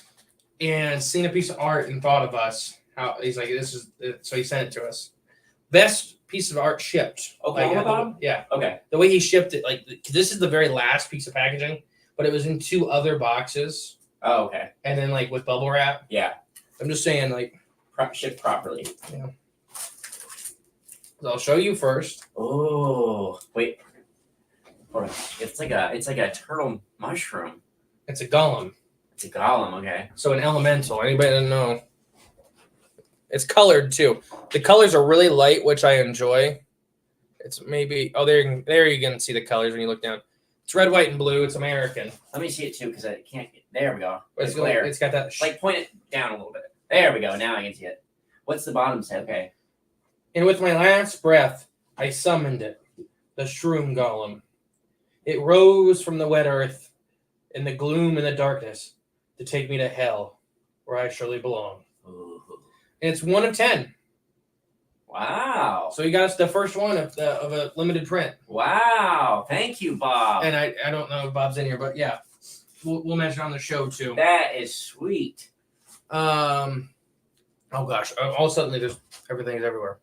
And seen a piece of art and thought of us. How he's like, this is so he sent it to us. Best piece of art shipped. Oklahoma Bob? Yeah. Okay. The way he shipped it, like this is the very last piece of packaging, but it was in 2 other boxes. Oh, okay. And then like with bubble wrap. Yeah. I'm just saying like Shipped properly. Yeah. So I'll show you first. Oh, wait. Hold on. It's like a turtle mushroom. It's a golem. It's a golem, okay. So an elemental. Anybody doesn't know? It's colored too. The colors are really light, which I enjoy. It's maybe there you can see the colors when you look down. It's red, white, and blue. It's American. Let me see it too, because I can't. There we go. It's got that. Like point it down a little bit. There we go. Now I can see it. What's the bottom say? Okay. And with my last breath, I summoned it, the shroom golem. It rose from the wet earth in the gloom and the darkness to take me to hell, where I surely belong. Ooh. And it's 1 of 10. Wow. So you got us the first one of a limited print. Wow. Thank you, Bob. And I don't know if Bob's in here, but yeah, we'll mention it on the show too. That is sweet. Oh gosh! All of a sudden, there's everything is everywhere.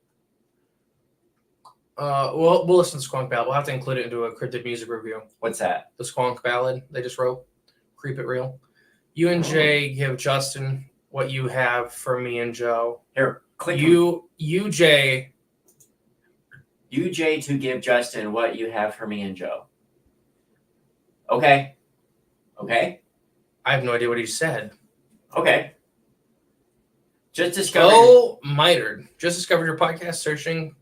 We'll listen to Squonk Ballad. We'll have to include it into a cryptid music review. What's that? The Squonk Ballad they just wrote. Creep It Real. You and Jay give Justin what you have for me and Joe. Here, click. You Jay. You Jay to give Justin what you have for me and Joe. Okay. Okay. I have no idea what he said. Okay. Just discovered. Oh, mitered. Just discovered your podcast searching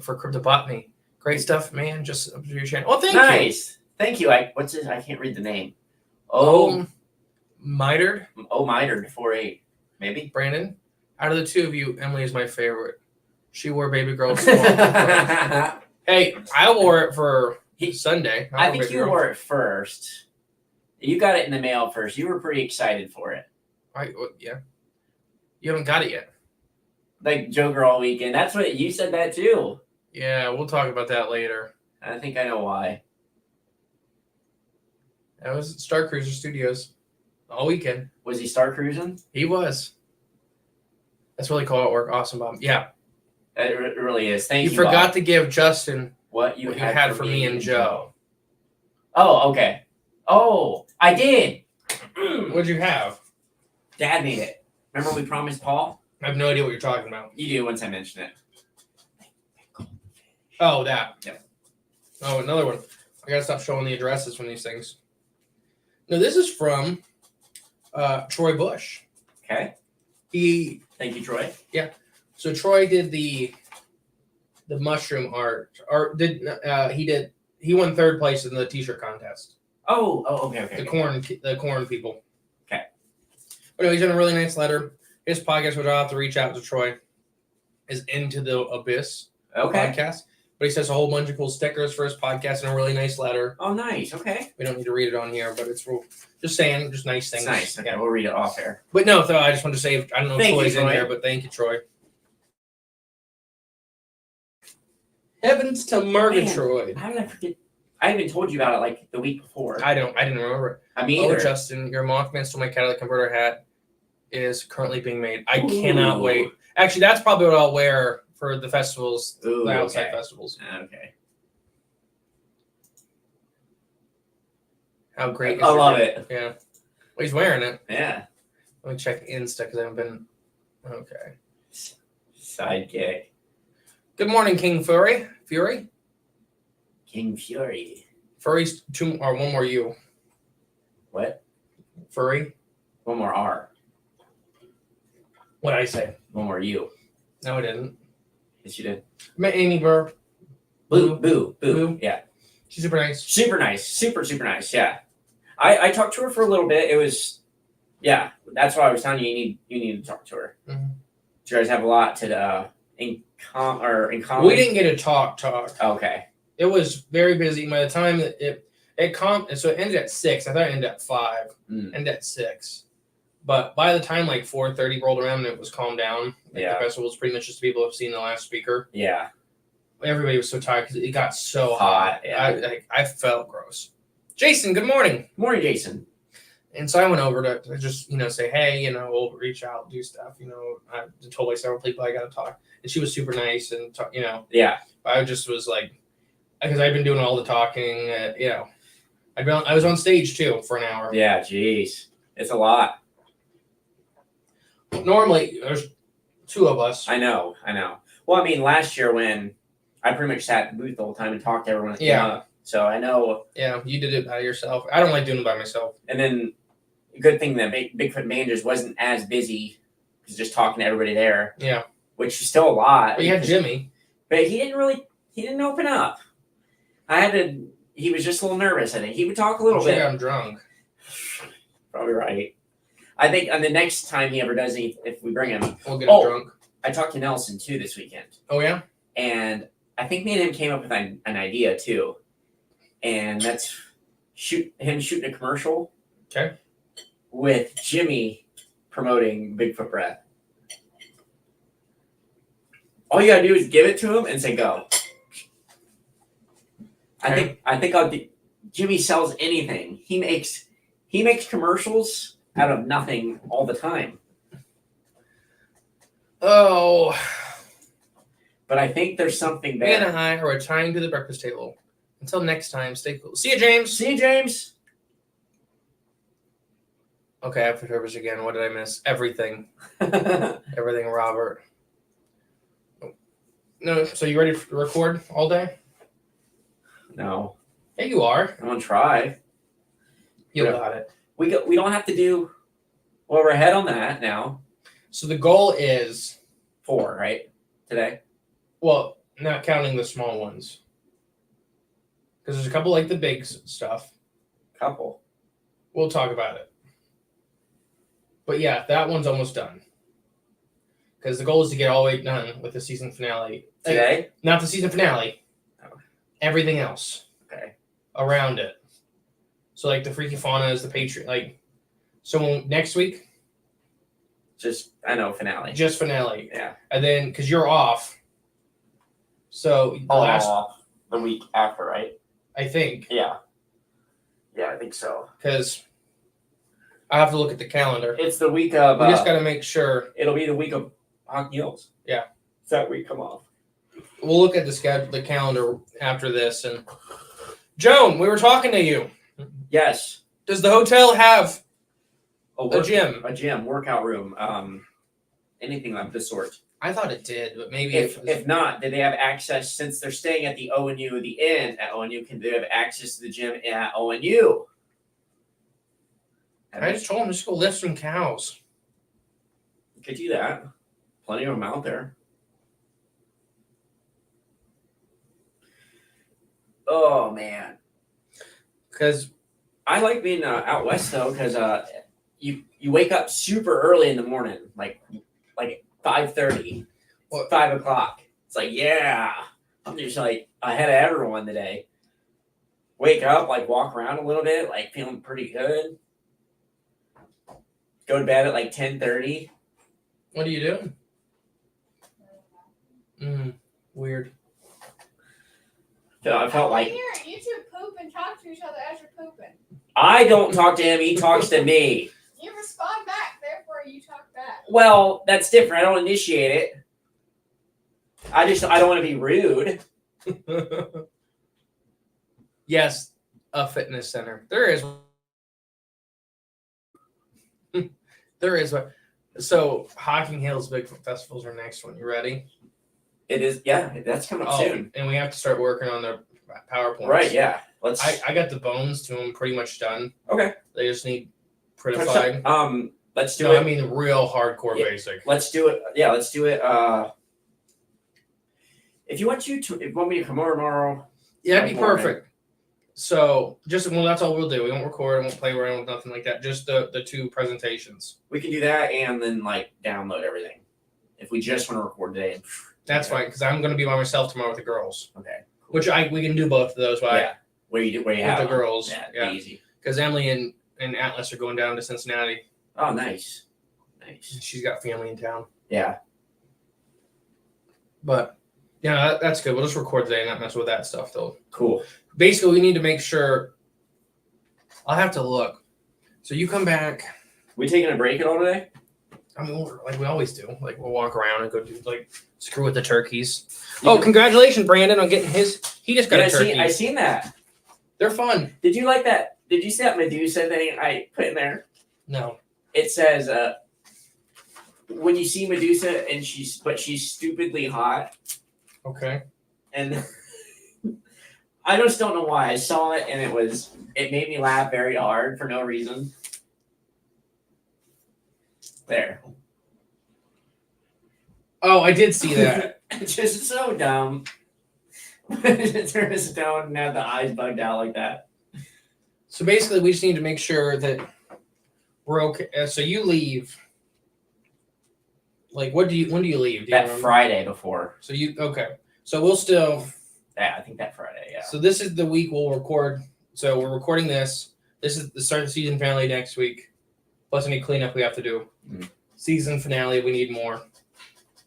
for cryptobotany. Great stuff, man. Just up to your channel. Oh, thank you. Nice. Thank you. What's his? I can't read the name. Mitered. Mitered 48. Maybe. Brandon. Out of the 2 of you, Emily is my favorite. She wore baby girl. Hey, I wore it for Sunday. I think you wore it first. You got it in the mail first. You were pretty excited for it. Right? Yeah. You haven't got it yet. Like Joe Girl Weekend. That's what you said that too. Yeah, we'll talk about that later. I think I know why. That was at Star Cruiser Studios all weekend. Was he Star Cruising? He was. That's really cool artwork. Awesome, Bob. Yeah. It really is. Thank you. You forgot Bob. to give Justin what you had for me and Joe. Oh, okay. Oh, I did. What'd you have? Dad made it. Remember we promised Paul? I have no idea what you're talking about. You do once I mention it. Oh, that. Yeah. Oh, another one. I gotta stop showing the addresses from these things. No, this is from Troy Bush. Okay. Thank you, Troy. Yeah. So Troy did the mushroom art. He won 3rd place in the t-shirt contest. Oh, okay. The corn people. Okay. But no, he's done a really nice letter. His podcast, which I'll have to reach out to Troy, is Into the Abyss podcast. But he says a whole bunch of cool stickers for his podcast and a really nice letter. Oh, nice. Okay. We don't need to read it on here, but it's just saying, just nice things. It's nice. Okay, we'll read it off air. But no, I just wanted to say, I don't know if Troy's in there, but thank you, Troy. Heavens to Murgatroyd. How did I forget? I even told you about it like the week before. I didn't remember it. I mean, oh, Justin, your Mothman stole my catalytic converter hat is currently being made. I cannot wait. Actually, that's probably what I'll wear for the festivals, the outside festivals. Okay. How great is I love it. Yeah. Well, he's wearing it. Yeah. Let me check Insta because I haven't been. Okay. Sidekick. Good morning, King Fury. King Fury. Furry's one more U. What? Furry. One more R. What'd I say? One more U. No, I didn't. Yes, you did. I met Amy Burr. Boo. Yeah. She's super nice. Super nice. Super nice. Yeah. I talked to her for a little bit. It was Yeah, that's why I was telling you. You need to talk to her. Mm-hmm. You guys have a lot to in common. We didn't get to talk. Okay. It was very busy. By the time it so it ended at 6. I thought it ended at 5. Ended at 6. But by the time like 4:30 rolled around and it was calmed down, the festival was pretty much just people have seen the last speaker. Yeah. Everybody was so tired because it got so hot. Yeah. I felt gross. Jason, good morning. Good morning, Jason. And so I went over to just, say, hey, we'll reach out, do stuff. I told like several people I got to talk. And she was super nice and, Yeah. I just was like, because I've been doing all the talking, I was on stage too for an hour. Yeah, jeez. It's a lot. Normally, there's 2 of us. I know. Well, I mean, last year when I pretty much sat in the booth the whole time and talked to everyone that came up. So I know. Yeah, you did it by yourself. I don't like doing it by myself. And then, good thing that Bigfoot Managers wasn't as busy because just talking to everybody there. Yeah. Which is still a lot. But you had Jimmy. But he didn't open up. He was just a little nervous, I think. He would talk a little bit. I'm drunk. Probably right. I think on the next time he ever does anything, if we bring him. We'll get him drunk. I talked to Nelson too this weekend. Oh, yeah? And I think me and him came up with an idea too. And that's shooting a commercial. Okay. With Jimmy promoting Bigfoot Breath. All you gotta do is give it to him and say go. Okay. I think Jimmy sells anything. He makes commercials out of nothing all the time. Oh. But I think there's something there. Me and I are retiring to the breakfast table. Until next time, stay cool. See you, James. See you, James. Okay, after service again. What did I miss? Everything. Everything, Robert. No, so you ready to record all day? No. Yeah, you are. I'm gonna try. You got it. We don't have to do. Well, we're ahead on that now. So the goal is 4, right? Today. Well, not counting the small ones. Because there's a couple like the big stuff. Couple. We'll talk about it. But yeah, that one's almost done. Because the goal is to get all the way done with the season finale. Today? Not the season finale. Oh. Everything else. Okay. Around it. So like the Freaky Fauna is the Patreon. So next week? Finale. Just finale. Yeah. And then, because you're off. So the week after, right? I think. Yeah. Yeah, I think so. Because I have to look at the calendar. It's the week of. We just got to make sure. It'll be the week of Hot Heels. Yeah. It's that week come off. We'll look at the calendar after this. And Joan, we were talking to you. Yes. Does the hotel have a gym? A gym, workout room, anything of the sort. I thought it did, but maybe if not, do they have access since they're staying at the ONU, the inn at ONU? Can they have access to the gym at ONU? I just told them just go lift some cows. You could do that. Plenty of them out there. Oh man, because I like being out west though, because you wake up super early in the morning, like 5:30, 5 o'clock. It's like, yeah, I'm just like ahead of everyone today. Wake up, walk around a little bit, feeling pretty good. Go to bed at 10:30. What are you doing? Weird. So I felt like here, you two poop and talk to each other as you're pooping. I don't talk to him; he talks to me. You respond back, therefore you talk back. Well, that's different. I don't initiate it. I don't want to be rude. Yes, a fitness center. There is. There is. So, Hocking Hills Bigfoot Festivals are next one. You ready? It is. Yeah, that's coming up soon. And we have to start working on the PowerPoints. Right. Yeah. I got the bones to them pretty much done. Okay. They just need prettified. Let's do it. I mean, real hardcore basic. Let's do it. Yeah, let's do it. If you want me to come over tomorrow. Yeah, that'd be perfect. So that's all we'll do. We won't record, we won't play around with nothing like that. Just the 2 presentations. We can do that and then like download everything. If we just want to record today. That's fine, because I'm going to be by myself tomorrow with the girls. Okay. Cool. Which we can do both of those. Yeah. Where you with have the them. girls. Yeah. Easy. Because Emily and Atlas are going down to Cincinnati. Oh, nice. She's got family in town. Yeah. But yeah, that's good. We'll just record today and not mess with that stuff though. Cool. Basically, we need to make sure. I'll have to look. So you come back. We taking a break at all today? I mean, like we always do. Like we'll walk around and go do screw with the turkeys. Congratulations, Brandon, on getting his. He just got a turkey. I seen that. They're fun. Did you like that? Did you see that Medusa thing I put in there? No. It says, when you see Medusa and she's stupidly hot. Okay. And I just don't know why. I saw it and it made me laugh very hard for no reason. There. Oh, I did see that. It's just so dumb. Turn a stone and have the eyes bugged out like that. So basically, we just need to make sure that we're okay. So you leave. Like, when do you leave? Do you remember? Friday before. So okay. So we'll still. Yeah, I think that Friday. Yeah. So this is the week we'll record. So we're recording this. This is the start of the season finale next week. Plus any cleanup we have to do. Mm. Season finale, we need more.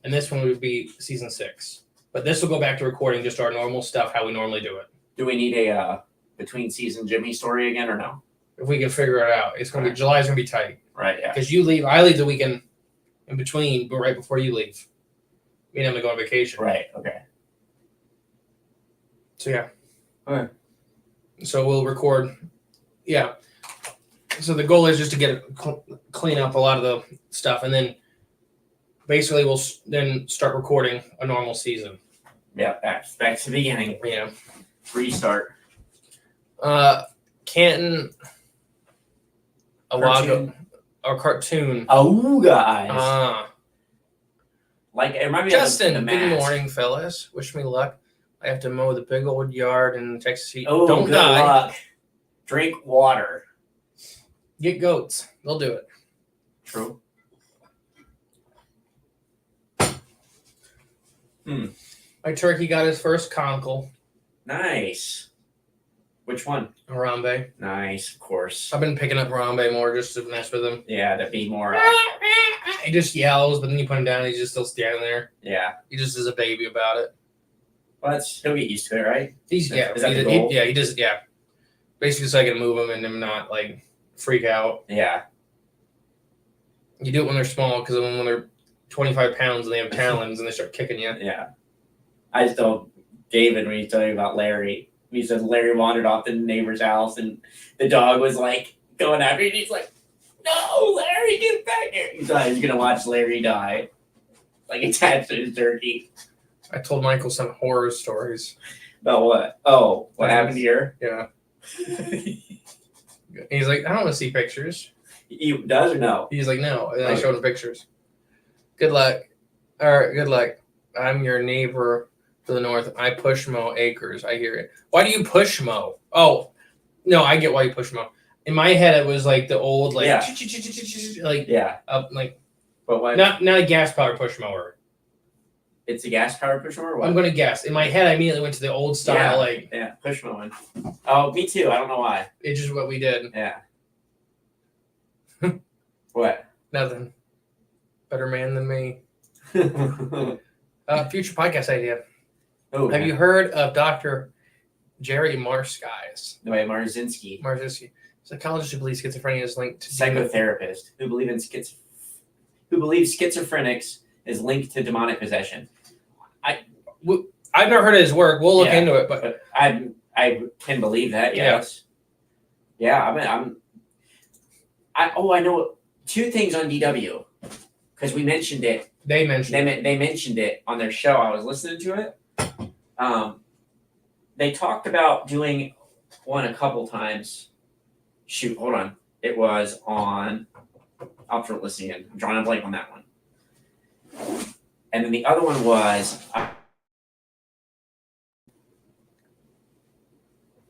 And this one would be season 6. But this will go back to recording just our normal stuff, how we normally do it. Do we need a between season Jimmy story again or no? If we can figure it out, it's gonna be July's gonna be tight. Right. Yeah. Because you leave, I leave the weekend in between, but right before you leave, me and Emily go on vacation. Right. Okay. So yeah. Okay. So we'll record. Yeah. So the goal is just to get clean up a lot of the stuff, and then basically we'll then start recording a normal season. Yeah. Back to the beginning. Yeah. Restart. Canton. Awago. Or cartoon. Awooga eyes. Like it reminds me Justin, of the good Mask. morning, fellas. Wish me luck. I have to mow the big old yard in Texas heat. Oh, Don't good die. luck. Drink water. Get goats. They'll do it. True. My turkey got his first conkle. Nice. Which one? Harambe. Nice, of course. I've been picking up Harambe more just to mess with him. Yeah, to be more. He just yells, but then you put him down and he's just still standing there. Yeah. He just is a baby about it. Well, he'll get used to it, right? Is that the goal? He does. Yeah. Basically, so I can move him and him not like freak out. Yeah. You do it when they're small, because when they're 25 pounds and they have talons and they start kicking you. Yeah. I just told David when he's telling me about Larry. He said Larry wandered off to the neighbor's house and the dog was like going after him. And he's like, "No, Larry, get back here!" He thought he was gonna watch Larry die, like attached to his turkey. I told Michael some horror stories. About what? Oh, what happened here? Yeah. He's like, I don't want to see pictures. He does or no? He's like, no. And I showed him pictures. Good luck. All right, good luck. I'm your neighbor to the north. I push mow acres. I hear it. Why do you push mow? Oh, no, I get why you push mow. In my head, it was like the old, like, like, Yeah. like, But why? not a gas powered push mower. It's a gas powered push mower. or what? I'm gonna guess. In my head, I immediately went to the old style, like, Yeah, push mowing. Oh, me too. I don't know why. it's just what we did. Yeah. What? Nothing. Better man than me. Future podcast idea. Oh, Have you heard of Dr. Jerry Marskies? No way, Marzinski, Marzinski, psychologist who believes schizophrenia is linked to psychotherapist who believes schizophrenics is linked to demonic possession. I've never heard of his work. We'll look into it, but I can believe that. Yes. Yeah. I know 2 things on DW because we mentioned it. they mentioned They mentioned it on their show. I was listening to it. They talked about doing one a couple times. Shoot, hold on. It was on. I'll have to listen again. I'm drawing a blank on that one. And then the other one was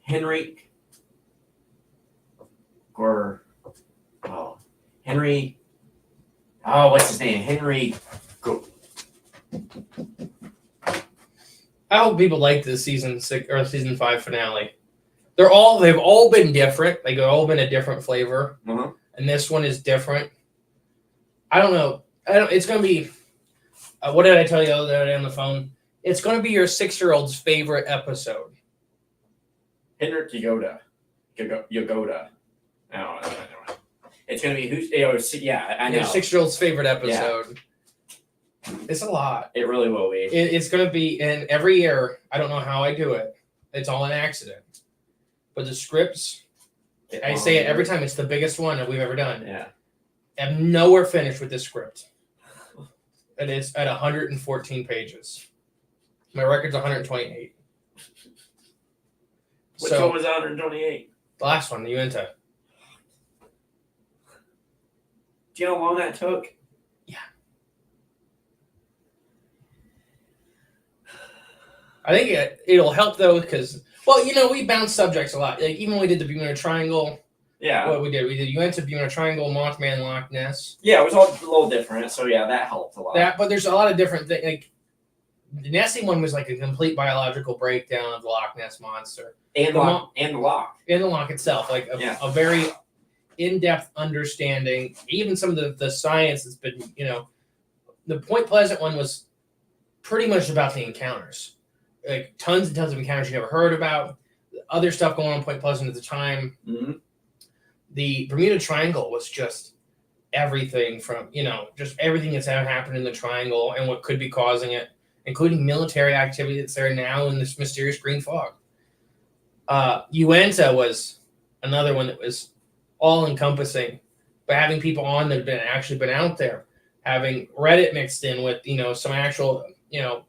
Henrik Henry. Oh, what's his name? Henry. I hope people liked the season 6 or season 5 finale. They've all been different. Like they've all been a different flavor, and this one is different. I don't know. It's gonna be. What did I tell you the other day on the phone? It's gonna be your 6-year-old's favorite episode. Henrik Yagoda. Yagoda. I don't know. It's gonna be who's? Yeah, I know. Your 6-year-old's favorite episode. Yeah. It's a lot. It really will be. It's gonna be, and every year I don't know how I do it. It's all an accident. But the scripts, I say it every time. It's the biggest one that we've ever done. Yeah. I'm nowhere finished with this script. It is at 114 pages. My record's 128. Which one was 128? The last one, the Uinta. Do you know how long that took? Yeah. I think it'll help though, because we bounce subjects a lot. Like even when we did the Bermuda Triangle. Yeah. What we did Uinta, Bermuda Triangle, Mothman, Loch Ness. Yeah, it was all a little different. So yeah, that helped a lot. But there's a lot of different things. Like the Nessie one was like a complete biological breakdown of the Loch Ness monster. And the loch. And the loch itself, like a very in-depth understanding. Even some of the science that's been, the Point Pleasant one was pretty much about the encounters. Like tons and tons of encounters you never heard about. Other stuff going on in Point Pleasant at the time. Mm-hmm. The Bermuda Triangle was just everything from, just everything that's ever happened in the triangle and what could be causing it, including military activity that's there now in this mysterious green fog. Uinta was another one that was all-encompassing, but having people on that have actually been out there, having Reddit mixed in with, some actual,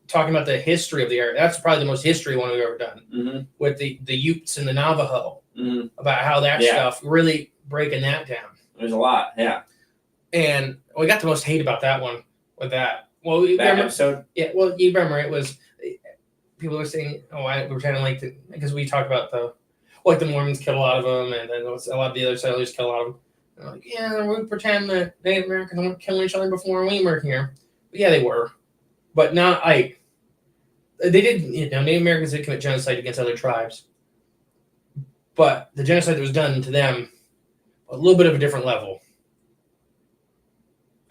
talking about the history of the area. That's probably the most history one we've ever done, with the Utes and the Navajo, about how that stuff, really breaking that down. There's a lot, yeah. And we got the most hate about that one with that. Well, that episode? Yeah, well, you remember it was, people were saying, we're pretending because we talked about the Mormons killed a lot of them, and then a lot of the other settlers killed a lot of them. And like, yeah, we pretend that Native Americans weren't killing each other before we were here. But yeah, they were. But not like, they did, Native Americans did commit genocide against other tribes. But the genocide that was done to them, a little bit of a different level.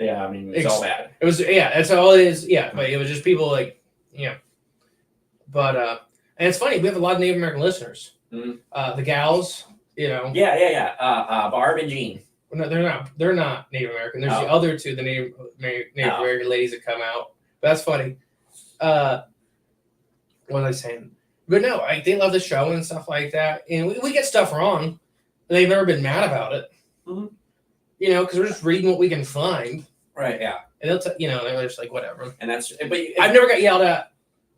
Yeah, I mean, it's all bad. It was, that's all it is. Yeah, but it was just people But, and it's funny, we have a lot of Native American listeners. The gals, Yeah. Barb and Jean. No, they're not Native American. There's the other two, the Native American ladies that come out. But that's funny. What was I saying? But no, they love the show and stuff like that. And we get stuff wrong. They've never been mad about it. Because we're just reading what we can find. Right, yeah. And they're just like, whatever. And that's, but I've never got yelled at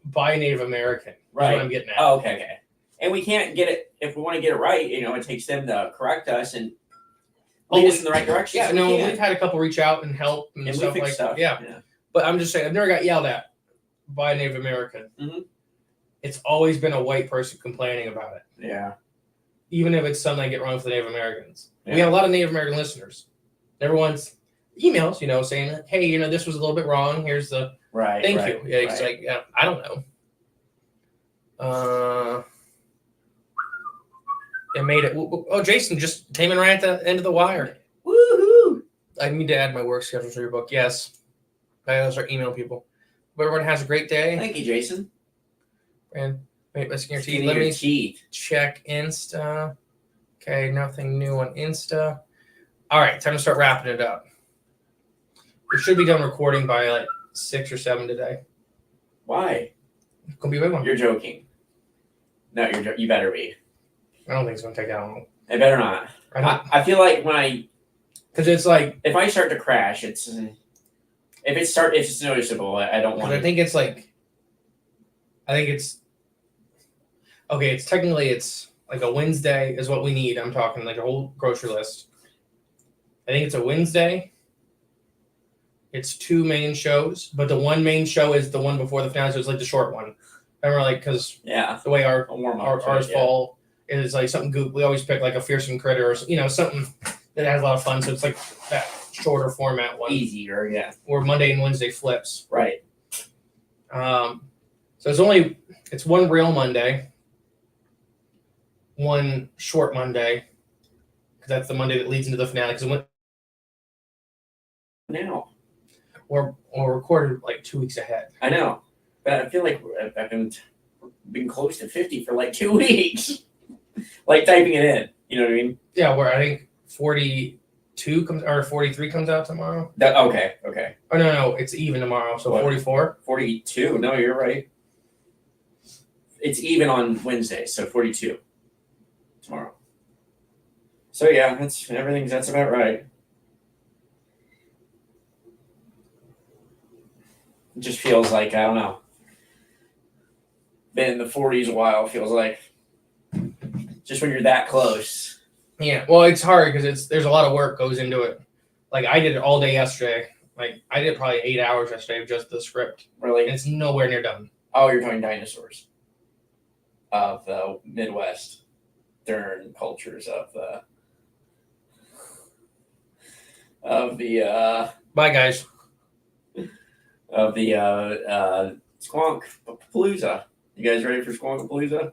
by a Native American. Right. That's what I'm getting at. Oh, okay. And we can't get it, if we want to get it right, it takes them to correct us and lead us in the right direction. Yeah, so we've had a couple reach out and help and stuff like that. Yeah. But I'm just saying, I've never got yelled at by a Native American. It's always been a white person complaining about it. Yeah. Even if it's something I get wrong for the Native Americans. Yeah. We have a lot of Native American listeners. Everyone's emails, saying, hey, this was a little bit wrong. Here's the thank you. Yeah, it's like, I don't know. It made it. Oh, Jason just came in right at the end of the wire. Woohoo! I need to add my work schedule to your book. Yes. I gotta start emailing people. But everyone has a great day. Thank you, Jason. And wait, let's get your teeth. Let me check Insta. Okay, nothing new on Insta. All right, time to start wrapping it up. We should be done recording by like 6 or 7 today. Why? It's gonna be a big one. You're joking. No, you better be. I don't think it's gonna take that long. It better not. I feel like because it's like if I start to crash, it's noticeable. I don't want. I think it's okay. It's technically like a Wednesday is what we need. I'm talking like a whole grocery list. I think it's a Wednesday. It's 2 main shows, but the one main show is the one before the finale, so it's like the short one. Remember, because the way ours fall, is like something goofy. We always pick like a fearsome critter or something that has a lot of fun. So it's like that shorter format one. Easier, yeah. Or Monday and Wednesday flips. Right. So it's one real Monday, one short Monday, because that's the Monday that leads into the finale. Because Now. we're recorded like 2 weeks ahead. I know. But I feel like I've been close to 50 for like 2 weeks. Like typing it in. You know what I mean? Yeah, where I think 42 comes or 43 comes out tomorrow. Okay. Oh no, it's even tomorrow. So What? 44. 42. No, you're right. It's even on Wednesday, so 42 tomorrow. So yeah, that's about right. It just feels like, I don't know. Been in the 40s a while, feels like. Just when you're that close. Yeah, well, it's hard because there's a lot of work goes into it. Like I did it all day yesterday. Like I did probably 8 hours yesterday of just the script. Really? And it's nowhere near done. Oh, you're talking dinosaurs of the Midwest, Dern cultures of the Bye, guys. Squonk Palooza. You guys ready for Squonk Palooza?